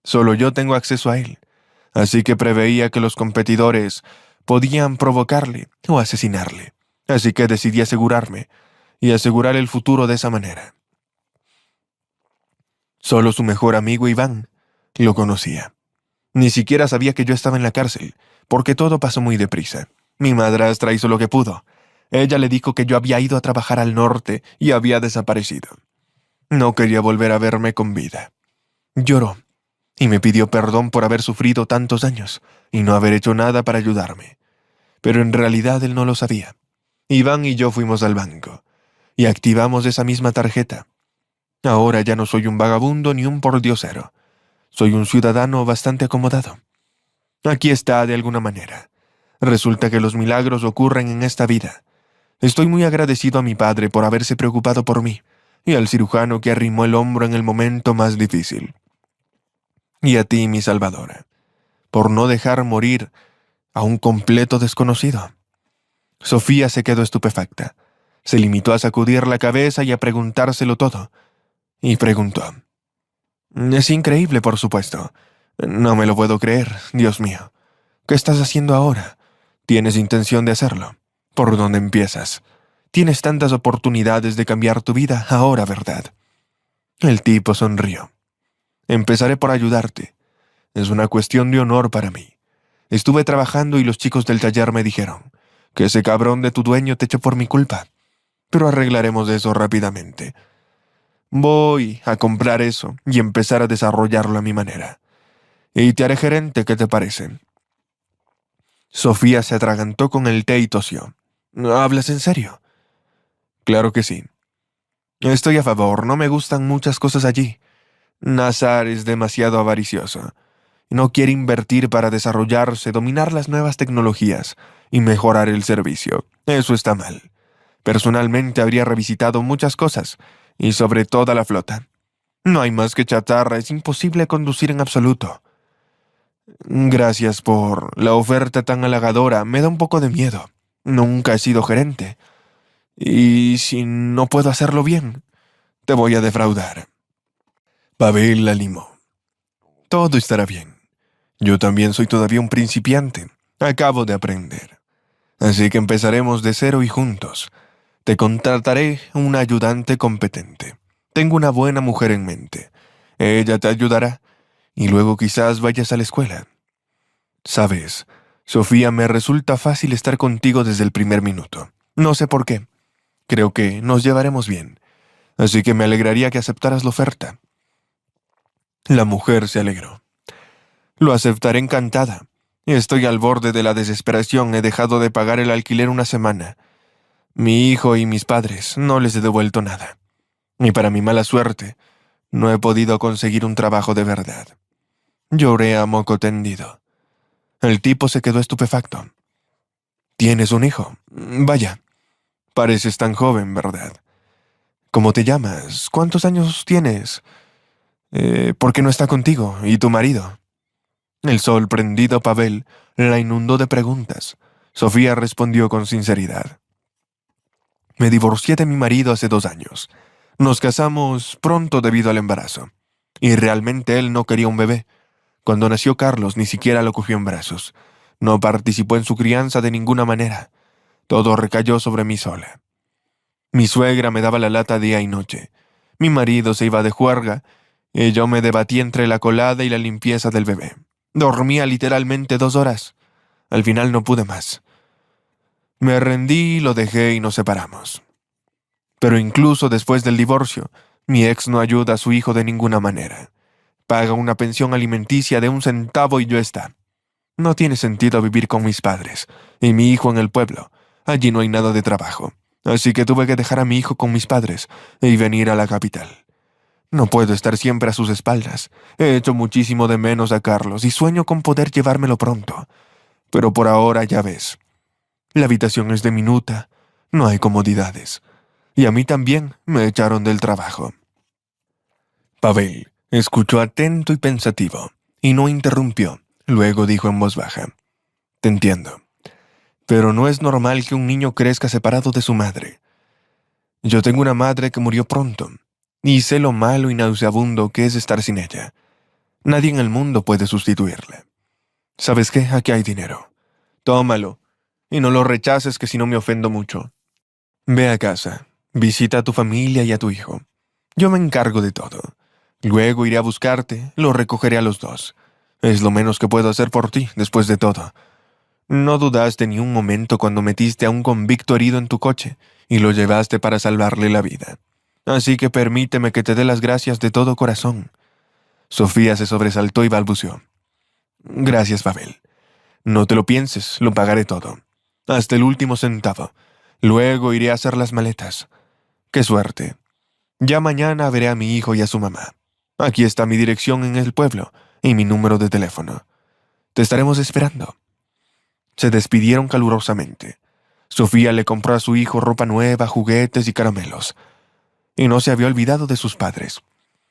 Solo yo tengo acceso a él, así que preveía que los competidores podían provocarle o asesinarle. Así que decidí asegurarme y asegurar el futuro de esa manera. Solo su mejor amigo Iván lo conocía. Ni siquiera sabía que yo estaba en la cárcel, porque todo pasó muy deprisa. Mi madrastra hizo lo que pudo. Ella le dijo que yo había ido a trabajar al norte y había desaparecido. No quería volver a verme con vida. Lloró y me pidió perdón por haber sufrido tantos años y no haber hecho nada para ayudarme. Pero en realidad él no lo sabía. Iván y yo fuimos al banco y activamos esa misma tarjeta. Ahora ya no soy un vagabundo ni un pordiosero. Soy un ciudadano bastante acomodado. Aquí está de alguna manera. Resulta que los milagros ocurren en esta vida. Estoy muy agradecido a mi padre por haberse preocupado por mí y al cirujano que arrimó el hombro en el momento más difícil. Y a ti, mi salvadora, por no dejar morir a un completo desconocido. Sofía se quedó estupefacta. Se limitó a sacudir la cabeza y a preguntárselo todo. Y preguntó: «Es increíble, por supuesto. No me lo puedo creer, Dios mío. ¿Qué estás haciendo ahora? ¿Tienes intención de hacerlo? ¿Por dónde empiezas? Tienes tantas oportunidades de cambiar tu vida ahora, ¿verdad?» El tipo sonrió. «Empezaré por ayudarte. Es una cuestión de honor para mí. Estuve trabajando y los chicos del taller me dijeron que ese cabrón de tu dueño te echó por mi culpa. Pero arreglaremos eso rápidamente. Voy a comprar eso y empezar a desarrollarlo a mi manera. Y te haré gerente, ¿qué te parece?» Sofía se atragantó con el té y tosió. «¿Hablas en serio?» «Claro que sí. Estoy a favor, no me gustan muchas cosas allí. Nazar es demasiado avaricioso. No quiere invertir para desarrollarse, dominar las nuevas tecnologías y mejorar el servicio. Eso está mal. Personalmente habría revisitado muchas cosas, y sobre toda la flota. No hay más que chatarra, es imposible conducir en absoluto. Gracias por la oferta tan halagadora, me da un poco de miedo. Nunca he sido gerente. Y si no puedo hacerlo bien, te voy a defraudar». Pavel la limó. «Todo estará bien. Yo también soy todavía un principiante. Acabo de aprender. Así que empezaremos de cero y juntos. Te contrataré una ayudante competente. Tengo una buena mujer en mente. Ella te ayudará y luego quizás vayas a la escuela. Sabes, Sofía, me resulta fácil estar contigo desde el primer minuto. No sé por qué. Creo que nos llevaremos bien. Así que me alegraría que aceptaras la oferta. La mujer se alegró. Lo aceptaré encantada. Estoy al borde de la desesperación. He dejado de pagar el alquiler una semana. Mi hijo y mis padres no les he devuelto nada. Y para mi mala suerte, no he podido conseguir un trabajo de verdad. Lloré a moco tendido. El tipo se quedó estupefacto. ¿Tienes un hijo? Vaya, pareces tan joven, ¿verdad? ¿Cómo te llamas? ¿Cuántos años tienes? ¿Por qué no está contigo? ¿Y tu marido? El sorprendido Pavel la inundó de preguntas. Sofía respondió con sinceridad. Me divorcié de mi marido hace 2 años. Nos casamos pronto debido al embarazo. Y realmente él no quería un bebé. Cuando nació Carlos ni siquiera lo cogió en brazos. No participó en su crianza de ninguna manera. Todo recayó sobre mí sola. Mi suegra me daba la lata día y noche. Mi marido se iba de juerga y yo me debatí entre la colada y la limpieza del bebé. Dormía literalmente 2 horas. Al final no pude más. Me rendí, lo dejé y nos separamos. Pero incluso después del divorcio, mi ex no ayuda a su hijo de ninguna manera. Paga una pensión alimenticia de 1 centavo y yo está. No tiene sentido vivir con mis padres y mi hijo en el pueblo. Allí no hay nada de trabajo. Así que tuve que dejar a mi hijo con mis padres y venir a la capital. No puedo estar siempre a sus espaldas. He hecho muchísimo de menos a Carlos y sueño con poder llevármelo pronto. Pero por ahora ya ves. La habitación es diminuta, no hay comodidades. Y a mí también me echaron del trabajo. Pavel escuchó atento y pensativo, y no interrumpió. Luego dijo en voz baja, «Te entiendo. Pero no es normal que un niño crezca separado de su madre. Yo tengo una madre que murió pronto, y sé lo malo y nauseabundo que es estar sin ella. Nadie en el mundo puede sustituirla. ¿Sabes qué? Aquí hay dinero. Tómalo, y no lo rechaces que si no me ofendo mucho. Ve a casa, visita a tu familia y a tu hijo. Yo me encargo de todo. Luego iré a buscarte, lo recogeré a los dos. Es lo menos que puedo hacer por ti, después de todo. No dudaste ni un momento cuando metiste a un convicto herido en tu coche y lo llevaste para salvarle la vida. Así que permíteme que te dé las gracias de todo corazón». Sofía se sobresaltó y balbuceó. «Gracias, Pavel. No te lo pienses, lo pagaré todo. Hasta el último centavo. Luego iré a hacer las maletas. ¡Qué suerte! Ya mañana veré a mi hijo y a su mamá. Aquí está mi dirección en el pueblo y mi número de teléfono. Te estaremos esperando». Se despidieron calurosamente. Sofía le compró a su hijo ropa nueva, juguetes y caramelos. Y no se había olvidado de sus padres.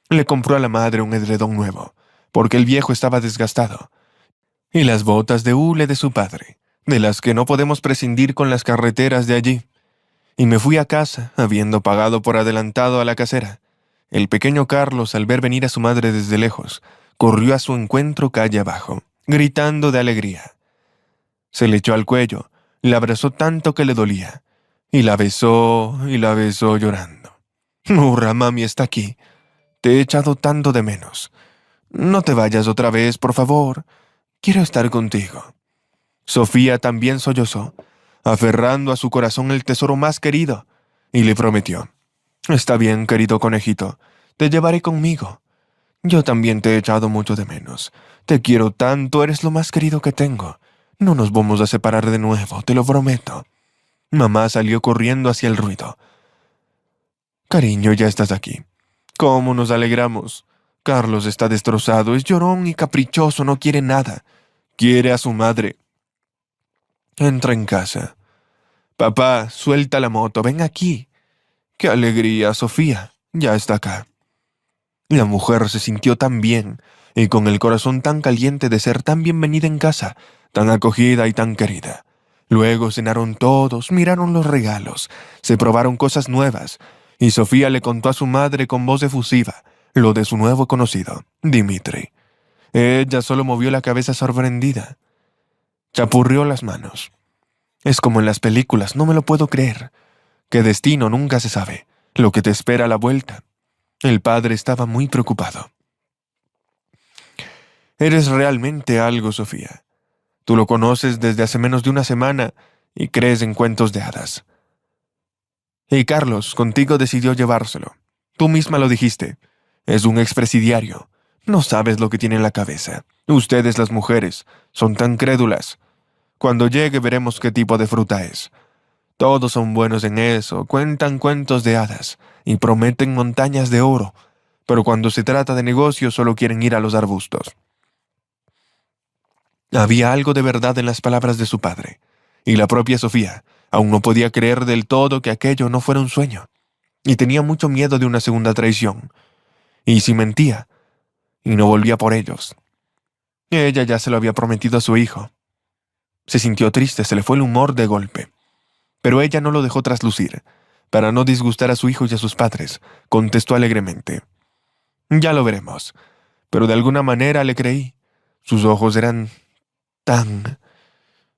Le compró a la madre un edredón nuevo, porque el viejo estaba desgastado. Y las botas de hule de su padre, de las que no podemos prescindir con las carreteras de allí. Y me fui a casa, habiendo pagado por adelantado a la casera. El pequeño Carlos, al ver venir a su madre desde lejos, corrió a su encuentro calle abajo, gritando de alegría. Se le echó al cuello, la abrazó tanto que le dolía, y la besó llorando. «Hurra, mami está aquí. Te he echado tanto de menos. No te vayas otra vez, por favor. Quiero estar contigo». Sofía también sollozó, aferrando a su corazón el tesoro más querido, y le prometió, «Está bien, querido conejito, te llevaré conmigo. Yo también te he echado mucho de menos. Te quiero tanto, eres lo más querido que tengo. No nos vamos a separar de nuevo, te lo prometo». Mamá salió corriendo hacia el ruido. «Cariño, ya estás aquí. ¿Cómo nos alegramos? Carlos está destrozado, es llorón y caprichoso, no quiere nada. Quiere a su madre. Entra en casa. Papá, suelta la moto, ven aquí. ¡Qué alegría, Sofía! Ya está acá». La mujer se sintió tan bien, y con el corazón tan caliente de ser tan bienvenida en casa, tan acogida y tan querida. Luego cenaron todos, miraron los regalos, se probaron cosas nuevas, y Sofía le contó a su madre con voz efusiva lo de su nuevo conocido, Dimitri. Ella solo movió la cabeza sorprendida. Chapurrió las manos. «Es como en las películas, no me lo puedo creer. Qué destino, nunca se sabe. Lo que te espera a la vuelta». El padre estaba muy preocupado. «Eres realmente algo, Sofía. Tú lo conoces desde hace menos de una semana y crees en cuentos de hadas. Y Carlos, contigo decidió llevárselo. Tú misma lo dijiste. Es un expresidiario. No sabes lo que tiene en la cabeza. Ustedes, las mujeres, son tan crédulas. Cuando llegue veremos qué tipo de fruta es. Todos son buenos en eso, cuentan cuentos de hadas y prometen montañas de oro, pero cuando se trata de negocios solo quieren ir a los arbustos. Había algo de verdad en las palabras de su padre, y la propia Sofía aún no podía creer del todo que aquello no fuera un sueño, y tenía mucho miedo de una segunda traición. Y si mentía, y no volvía por ellos. Ella ya se lo había prometido a su hijo. Se sintió triste, se le fue el humor de golpe. Pero ella no lo dejó traslucir. Para no disgustar a su hijo y a sus padres, contestó alegremente. Ya lo veremos. Pero de alguna manera le creí. Sus ojos eran tan...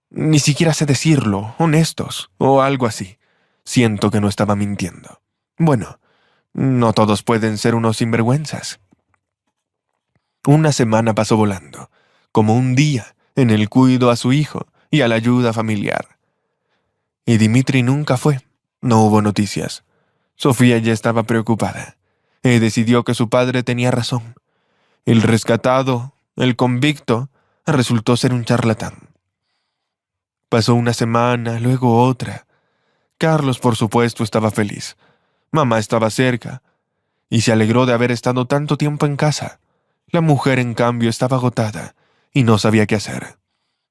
ni siquiera sé decirlo, honestos, o algo así. Siento que no estaba mintiendo. Bueno, no todos pueden ser unos sinvergüenzas. Una semana pasó volando, como un día en el cuidado a su hijo y a la ayuda familiar. Y Dimitri nunca fue. No hubo noticias. Sofía ya estaba preocupada y decidió que su padre tenía razón. El rescatado, el convicto, resultó ser un charlatán. Pasó una semana, luego otra. Carlos, por supuesto, estaba feliz. Mamá estaba cerca y se alegró de haber estado tanto tiempo en casa. La mujer, en cambio, estaba agotada y no sabía qué hacer.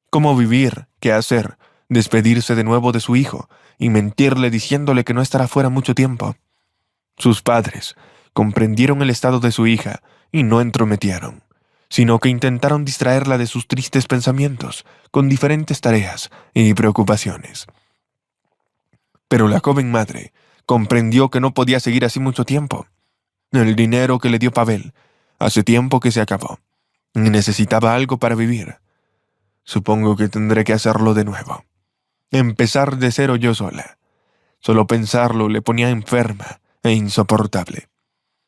¿Cómo vivir? ¿Qué hacer? Despedirse de nuevo de su hijo y mentirle diciéndole que no estará fuera mucho tiempo. Sus padres comprendieron el estado de su hija y no entrometieron, sino que intentaron distraerla de sus tristes pensamientos con diferentes tareas y preocupaciones. Pero la joven madre comprendió que no podía seguir así mucho tiempo. El dinero que le dio Pavel hace tiempo que se acabó y necesitaba algo para vivir. Supongo que tendré que hacerlo de nuevo. Empezar de cero yo sola. Solo pensarlo le ponía enferma e insoportable.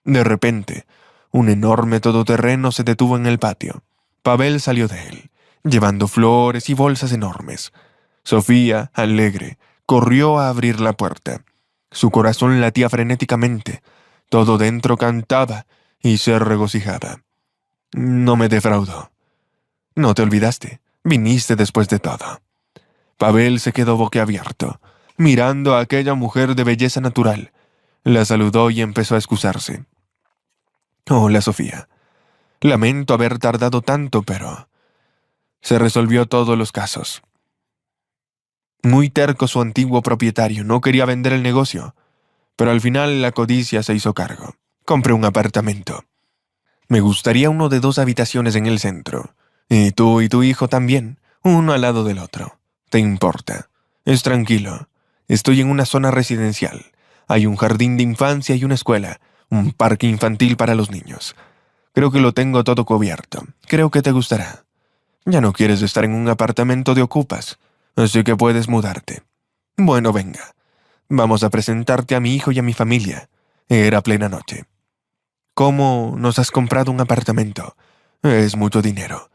De repente, un enorme todoterreno se detuvo en el patio. Pavel salió de él, llevando flores y bolsas enormes. Sofía, alegre, corrió a abrir la puerta. Su corazón latía frenéticamente. Todo dentro cantaba y se regocijaba. No me defraudó. No te olvidaste. Viniste después de todo. Pavel se quedó boquiabierto, mirando a aquella mujer de belleza natural. La saludó y empezó a excusarse. Hola, Sofía. Lamento haber tardado tanto, pero... se resolvió todos los casos. Muy terco su antiguo propietario, no quería vender el negocio, pero al final la codicia se hizo cargo. Compré un apartamento. Me gustaría uno de 2 habitaciones en el centro. Y tú y tu hijo también, uno al lado del otro. ¿Te importa? Es tranquilo. Estoy en una zona residencial. Hay un jardín de infancia y una escuela, un parque infantil para los niños. Creo que lo tengo todo cubierto. Creo que te gustará. Ya no quieres estar en un apartamento de ocupas, así que puedes mudarte. Bueno, venga. Vamos a presentarte a mi hijo y a mi familia. Era plena noche. ¿Cómo nos has comprado un apartamento? Es mucho dinero.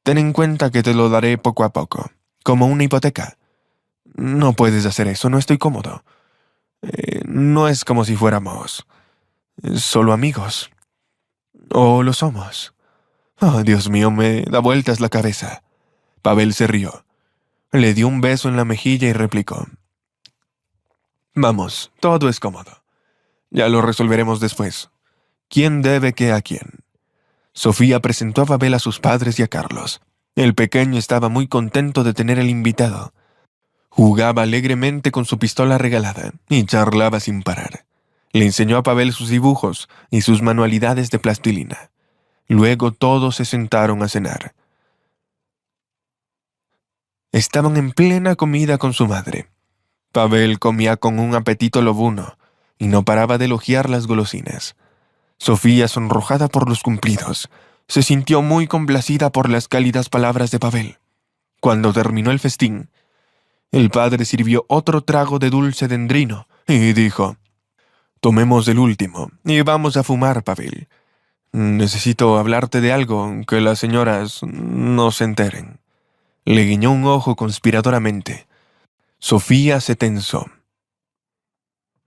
Ten en cuenta que te lo daré poco a poco, como una hipoteca. No puedes hacer eso, no estoy cómodo. No es como si fuéramos solo amigos. ¿O lo somos? Oh, Dios mío, me da vueltas la cabeza. Pavel se rió. Le dio un beso en la mejilla y replicó. Vamos, todo es cómodo. Ya lo resolveremos después. ¿Quién debe qué a quién? Sofía presentó a Pavel a sus padres y a Carlos. El pequeño estaba muy contento de tener el invitado. Jugaba alegremente con su pistola regalada y charlaba sin parar. Le enseñó a Pavel sus dibujos y sus manualidades de plastilina. Luego todos se sentaron a cenar. Estaban en plena comida con su madre. Pavel comía con un apetito lobuno y no paraba de elogiar las golosinas. Sofía, sonrojada por los cumplidos, se sintió muy complacida por las cálidas palabras de Pavel. Cuando terminó el festín, el padre sirvió otro trago de dulce dendrino y dijo: «Tomemos el último y vamos a fumar, Pavel. Necesito hablarte de algo que las señoras no se enteren». Le guiñó un ojo conspiradoramente. Sofía se tensó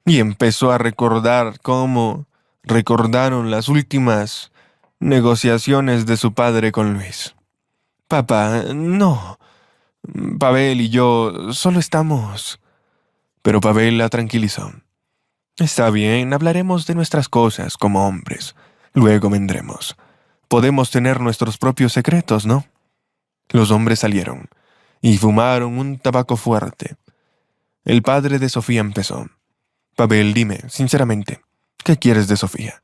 y empezó a recordar cómo recordaron las últimas negociaciones de su padre con Luis. Papá, no. Pavel y yo solo estamos... Pero Pavel la tranquilizó. Está bien, hablaremos de nuestras cosas como hombres. Luego vendremos. Podemos tener nuestros propios secretos, ¿no? Los hombres salieron y fumaron un tabaco fuerte. El padre de Sofía empezó. Pavel, dime, sinceramente, ¿qué quieres de Sofía?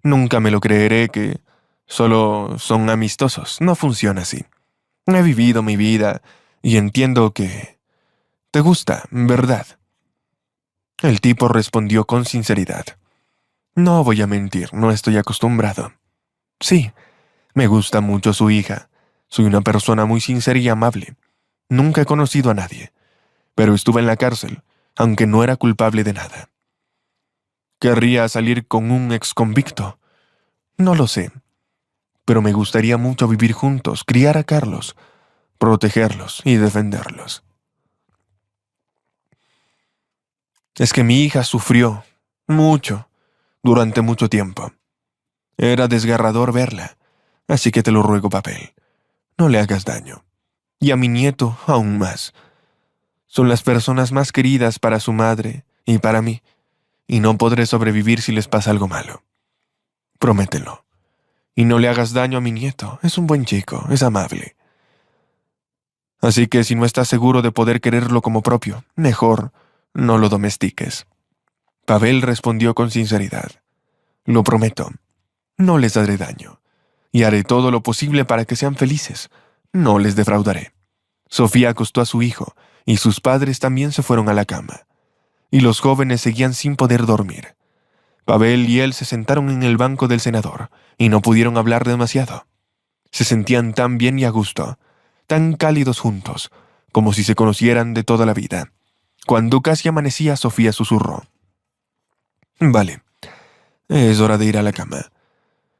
Nunca me lo creeré que solo son amistosos. No funciona así. He vivido mi vida y entiendo que te gusta, ¿verdad? El tipo respondió con sinceridad. No voy a mentir, no estoy acostumbrado. Sí, me gusta mucho su hija. Soy una persona muy sincera y amable. Nunca he conocido a nadie, pero estuve en la cárcel, aunque no era culpable de nada. ¿Querría salir con un exconvicto? No lo sé, pero me gustaría mucho vivir juntos, criar a Carlos, protegerlos y defenderlos. Es que mi hija sufrió mucho durante mucho tiempo. Era desgarrador verla, así que te lo ruego, Papel, no le hagas daño. Y a mi nieto aún más. Son las personas más queridas para su madre y para mí, y no podré sobrevivir si les pasa algo malo. Promételo. Y no le hagas daño a mi nieto, es un buen chico, es amable. Así que si no estás seguro de poder quererlo como propio, mejor no lo domestiques. Pavel respondió con sinceridad. Lo prometo, no les daré daño, y haré todo lo posible para que sean felices. No les defraudaré. Sofía acostó a su hijo, y sus padres también se fueron a la cama. Y los jóvenes seguían sin poder dormir. Pavel y él se sentaron en el banco del senador, y no pudieron hablar demasiado. Se sentían tan bien y a gusto, tan cálidos juntos, como si se conocieran de toda la vida. Cuando casi amanecía, Sofía susurró. Vale, es hora de ir a la cama.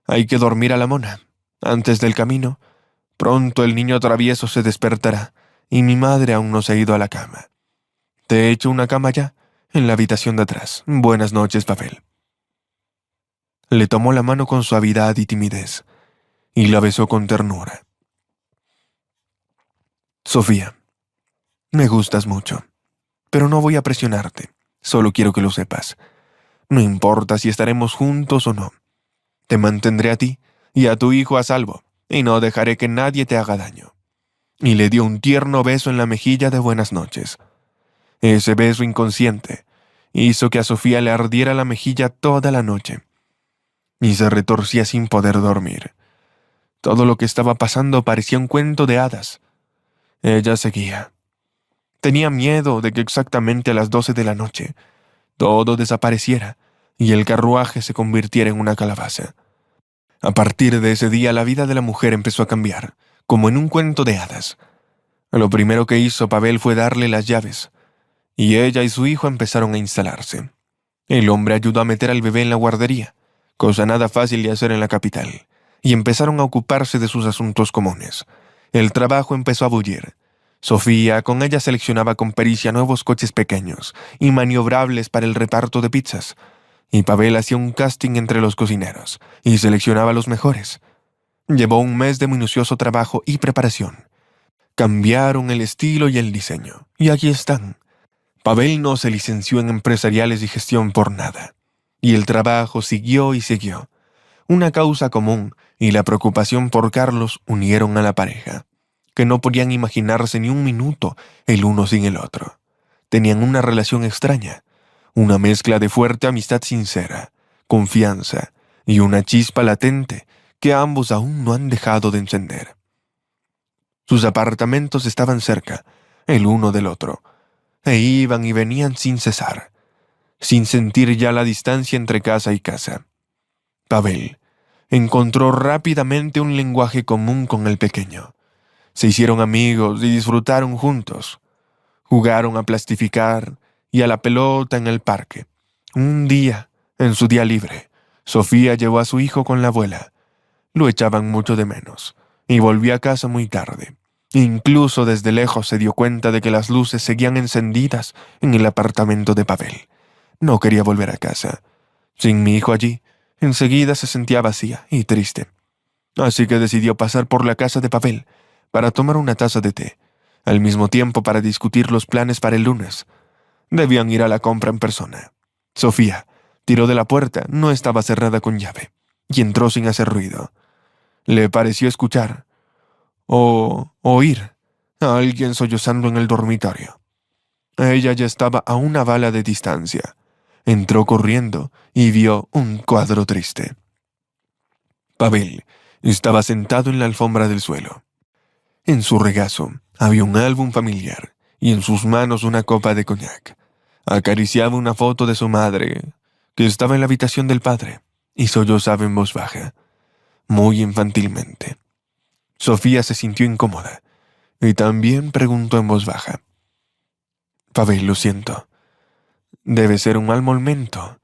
Hay que dormir a la mona. Antes del camino, pronto el niño travieso se despertará, y mi madre aún no se ha ido a la cama. Te he hecho una cama ya, en la habitación de atrás. Buenas noches, Pavel. Le tomó la mano con suavidad y timidez, y la besó con ternura. Sofía, me gustas mucho, pero no voy a presionarte. Solo quiero que lo sepas. No importa si estaremos juntos o no. Te mantendré a ti y a tu hijo a salvo, y no dejaré que nadie te haga daño. Y le dio un tierno beso en la mejilla de buenas noches. Ese beso inconsciente hizo que a Sofía le ardiera la mejilla toda la noche, y se retorcía sin poder dormir. Todo lo que estaba pasando parecía un cuento de hadas. Ella seguía. Tenía miedo de que exactamente a las 12 de la noche todo desapareciera y el carruaje se convirtiera en una calabaza. A partir de ese día la vida de la mujer empezó a cambiar, como en un cuento de hadas. Lo primero que hizo Pavel fue darle las llaves, y ella y su hijo empezaron a instalarse. El hombre ayudó a meter al bebé en la guardería, cosa nada fácil de hacer en la capital, y empezaron a ocuparse de sus asuntos comunes. El trabajo empezó a bullir. Sofía con ella seleccionaba con pericia nuevos coches pequeños y maniobrables para el reparto de pizzas, y Pavel hacía un casting entre los cocineros y seleccionaba los mejores. Llevó un mes de minucioso trabajo y preparación. Cambiaron el estilo y el diseño, y aquí están. Pavel no se licenció en empresariales y gestión por nada, y el trabajo siguió y siguió. Una causa común y la preocupación por Carlos unieron a la pareja, que no podían imaginarse ni un minuto el uno sin el otro. Tenían una relación extraña, una mezcla de fuerte amistad sincera, confianza y una chispa latente que ambos aún no han dejado de encender. Sus apartamentos estaban cerca, el uno del otro, e iban y venían sin cesar, sin sentir ya la distancia entre casa y casa. Pavel encontró rápidamente un lenguaje común con el pequeño. Se hicieron amigos y disfrutaron juntos. Jugaron a plastificar y a la pelota en el parque. Un día, en su día libre, Sofía llevó a su hijo con la abuela. Lo echaban mucho de menos y volvió a casa muy tarde. Incluso desde lejos se dio cuenta de que las luces seguían encendidas en el apartamento de Pavel. No quería volver a casa. Sin mi hijo allí, enseguida se sentía vacía y triste. Así que decidió pasar por la casa de Pavel para tomar una taza de té, al mismo tiempo para discutir los planes para el lunes. Debían ir a la compra en persona. Sofía tiró de la puerta, no estaba cerrada con llave, y entró sin hacer ruido. Le pareció escuchar, o oír, a alguien sollozando en el dormitorio. Ella ya estaba a una bala de distancia. Entró corriendo y vio un cuadro triste. Pavel estaba sentado en la alfombra del suelo. En su regazo había un álbum familiar y en sus manos una copa de coñac. Acariciaba una foto de su madre, que estaba en la habitación del padre, y sollozaba en voz baja, muy infantilmente. Sofía se sintió incómoda y también preguntó en voz baja: «Pavel, lo siento. Debe ser un mal momento.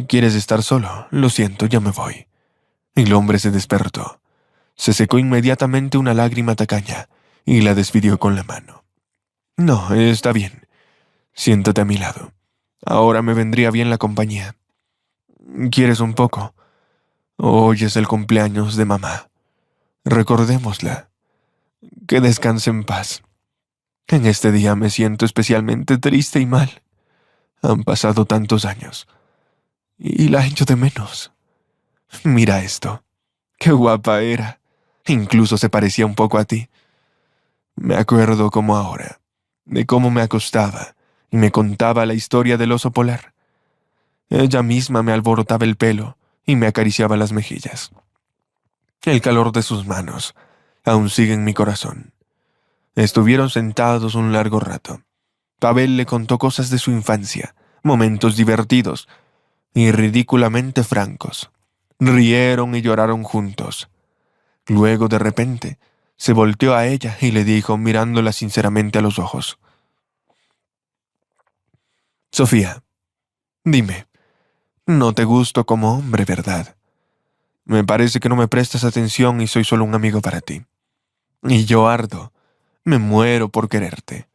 ¿Quieres estar solo? Lo siento, ya me voy». El hombre se despertó. Se secó inmediatamente una lágrima tacaña y la despidió con la mano. «No, está bien. Siéntate a mi lado. Ahora me vendría bien la compañía. ¿Quieres un poco? Hoy es el cumpleaños de mamá. Recordémosla. Que descanse en paz. En este día me siento especialmente triste y mal. Han pasado tantos años y la echo de menos. Mira esto. Qué guapa era. Incluso se parecía un poco a ti. Me acuerdo como ahora, de cómo me acostaba y me contaba la historia del oso polar. Ella misma me alborotaba el pelo y me acariciaba las mejillas. El calor de sus manos aún sigue en mi corazón. Estuvieron sentados un largo rato. Pavel le contó cosas de su infancia, momentos divertidos y ridículamente francos. Rieron y lloraron juntos. Luego, de repente, se volteó a ella y le dijo, mirándola sinceramente a los ojos: «Sofía, dime, no te gusto como hombre, ¿verdad? Me parece que no me prestas atención y soy solo un amigo para ti. Y yo ardo, me muero por quererte.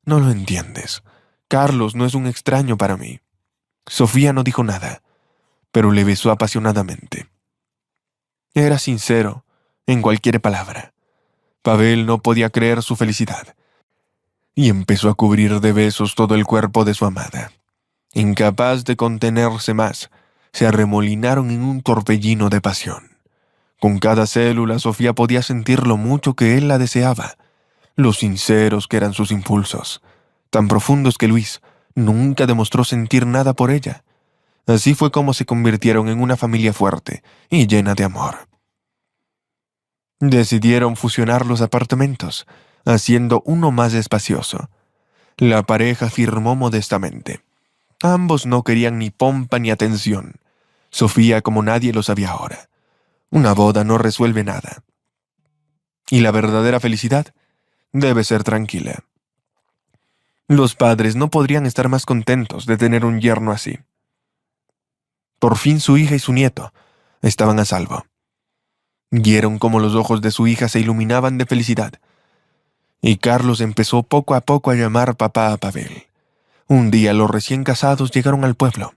No lo entiendes. Carlos no es un extraño para mí». Sofía no dijo nada, pero le besó apasionadamente. Era sincero en cualquier palabra. Pavel no podía creer su felicidad y empezó a cubrir de besos todo el cuerpo de su amada. Incapaz de contenerse más, se arremolinaron en un torbellino de pasión. Con cada célula Sofía podía sentir lo mucho que él la deseaba, lo sinceros que eran sus impulsos, tan profundos que Luis nunca demostró sentir nada por ella. Así fue como se convirtieron en una familia fuerte y llena de amor. Decidieron fusionar los apartamentos, haciendo uno más espacioso. La pareja firmó modestamente. Ambos no querían ni pompa ni atención. Sofía como nadie lo sabía ahora. Una boda no resuelve nada. Y la verdadera felicidad debe ser tranquila. Los padres no podrían estar más contentos de tener un yerno así. Por fin su hija y su nieto estaban a salvo. Vieron cómo los ojos de su hija se iluminaban de felicidad. Y Carlos empezó poco a poco a llamar papá a Pavel. Un día los recién casados llegaron al pueblo.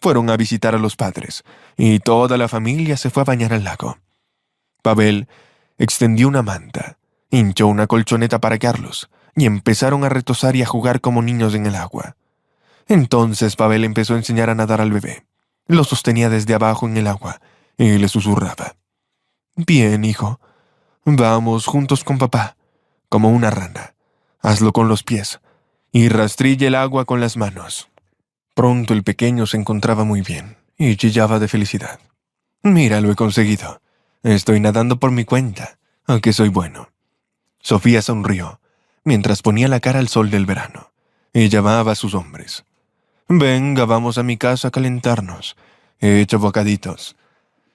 Fueron a visitar a los padres, y toda la familia se fue a bañar al lago. Pavel extendió una manta, hinchó una colchoneta para Carlos, y empezaron a retozar y a jugar como niños en el agua. Entonces Pavel empezó a enseñar a nadar al bebé. Lo sostenía desde abajo en el agua, y le susurraba: «Bien, hijo, vamos juntos con papá, como una rana. Hazlo con los pies, y rastrilla el agua con las manos». Pronto el pequeño se encontraba muy bien y chillaba de felicidad. «Mira, lo he conseguido. Estoy nadando por mi cuenta, aunque soy bueno». Sofía sonrió mientras ponía la cara al sol del verano y llamaba a sus hombres. «Venga, vamos a mi casa a calentarnos. He hecho bocaditos.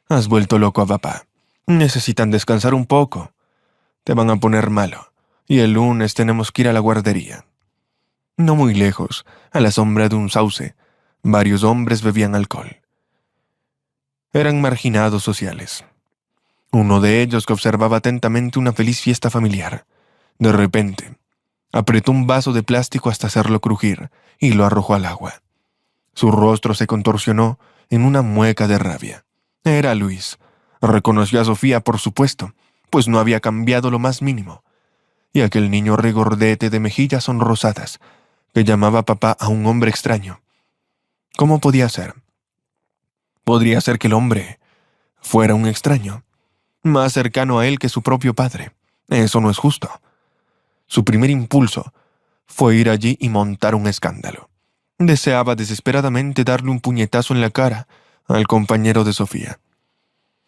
Has vuelto loco a papá. Necesitan descansar un poco. Te van a poner malo, y el lunes tenemos que ir a la guardería». No muy lejos, a la sombra de un sauce, varios hombres bebían alcohol. Eran marginados sociales. Uno de ellos, que observaba atentamente una feliz fiesta familiar, De repente, apretó un vaso de plástico hasta hacerlo crujir y lo arrojó al agua. Su rostro se contorsionó en una mueca de rabia. Era Luis. Reconoció a Sofía, por supuesto, pues no había cambiado lo más mínimo. Y aquel niño regordete de mejillas sonrosadas, que llamaba papá a un hombre extraño. ¿Cómo podía ser? Podría ser que el hombre fuera un extraño, más cercano a él que su propio padre. Eso no es justo. Su primer impulso fue ir allí y montar un escándalo. Deseaba desesperadamente darle un puñetazo en la cara al compañero de Sofía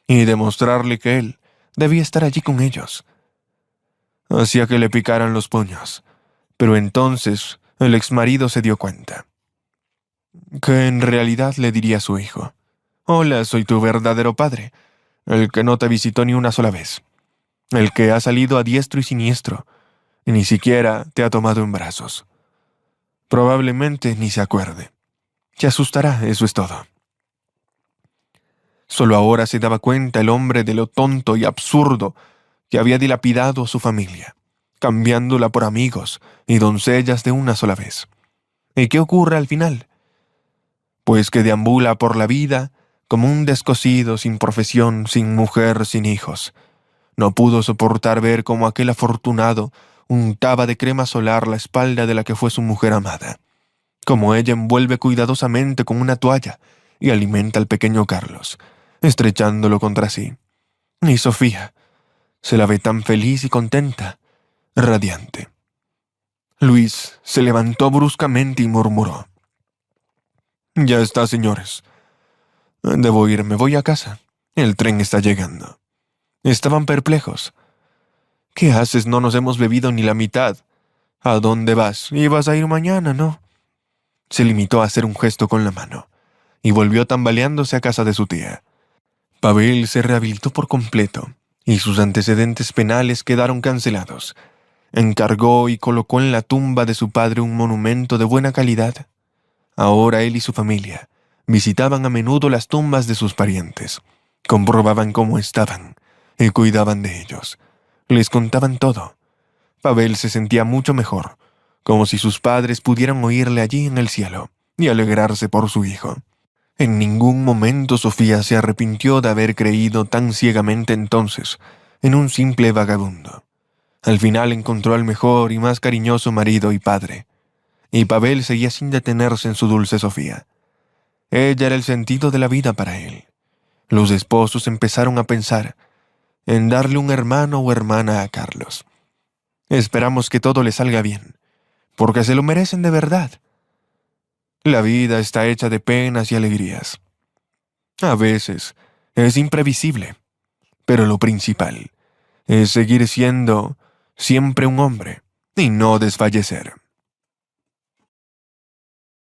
y demostrarle que él debía estar allí con ellos. Hacía que le picaran los puños, pero entonces el exmarido se dio cuenta que en realidad le diría a su hijo: «Hola, soy tu verdadero padre, el que no te visitó ni una sola vez, el que ha salido a diestro y siniestro, y ni siquiera te ha tomado en brazos. Probablemente ni se acuerde. Se asustará, eso es todo». Solo ahora se daba cuenta el hombre de lo tonto y absurdo que había dilapidado a su familia, cambiándola por amigos y doncellas de una sola vez. ¿Y qué ocurre al final? Pues que deambula por la vida como un descosido sin profesión, sin mujer, sin hijos. No pudo soportar ver cómo aquel afortunado untaba de crema solar la espalda de la que fue su mujer amada, como ella envuelve cuidadosamente con una toalla y alimenta al pequeño Carlos, estrechándolo contra sí. Y Sofía se la ve tan feliz y contenta, radiante. Luis se levantó bruscamente y murmuró: «Ya está, señores. Debo irme, voy a casa. El tren está llegando». Estaban perplejos. «¿Qué haces? No nos hemos bebido ni la mitad. ¿A dónde vas? Ibas a ir mañana, ¿no?». Se limitó a hacer un gesto con la mano y volvió tambaleándose a casa de su tía. Pavel se rehabilitó por completo y sus antecedentes penales quedaron cancelados. Encargó y colocó en la tumba de su padre un monumento de buena calidad. Ahora él y su familia visitaban a menudo las tumbas de sus parientes, comprobaban cómo estaban y cuidaban de ellos. Les contaban todo. Pavel se sentía mucho mejor, como si sus padres pudieran oírle allí en el cielo y alegrarse por su hijo. En ningún momento Sofía se arrepintió de haber creído tan ciegamente entonces en un simple vagabundo. Al final encontró al mejor y más cariñoso marido y padre, y Pavel seguía sin detenerse en su dulce Sofía. Ella era el sentido de la vida para él. Los esposos empezaron a pensar en darle un hermano o hermana a Carlos. Esperamos que todo le salga bien, porque se lo merecen de verdad. La vida está hecha de penas y alegrías. A veces es imprevisible, pero lo principal es seguir siendo siempre un hombre y no desfallecer.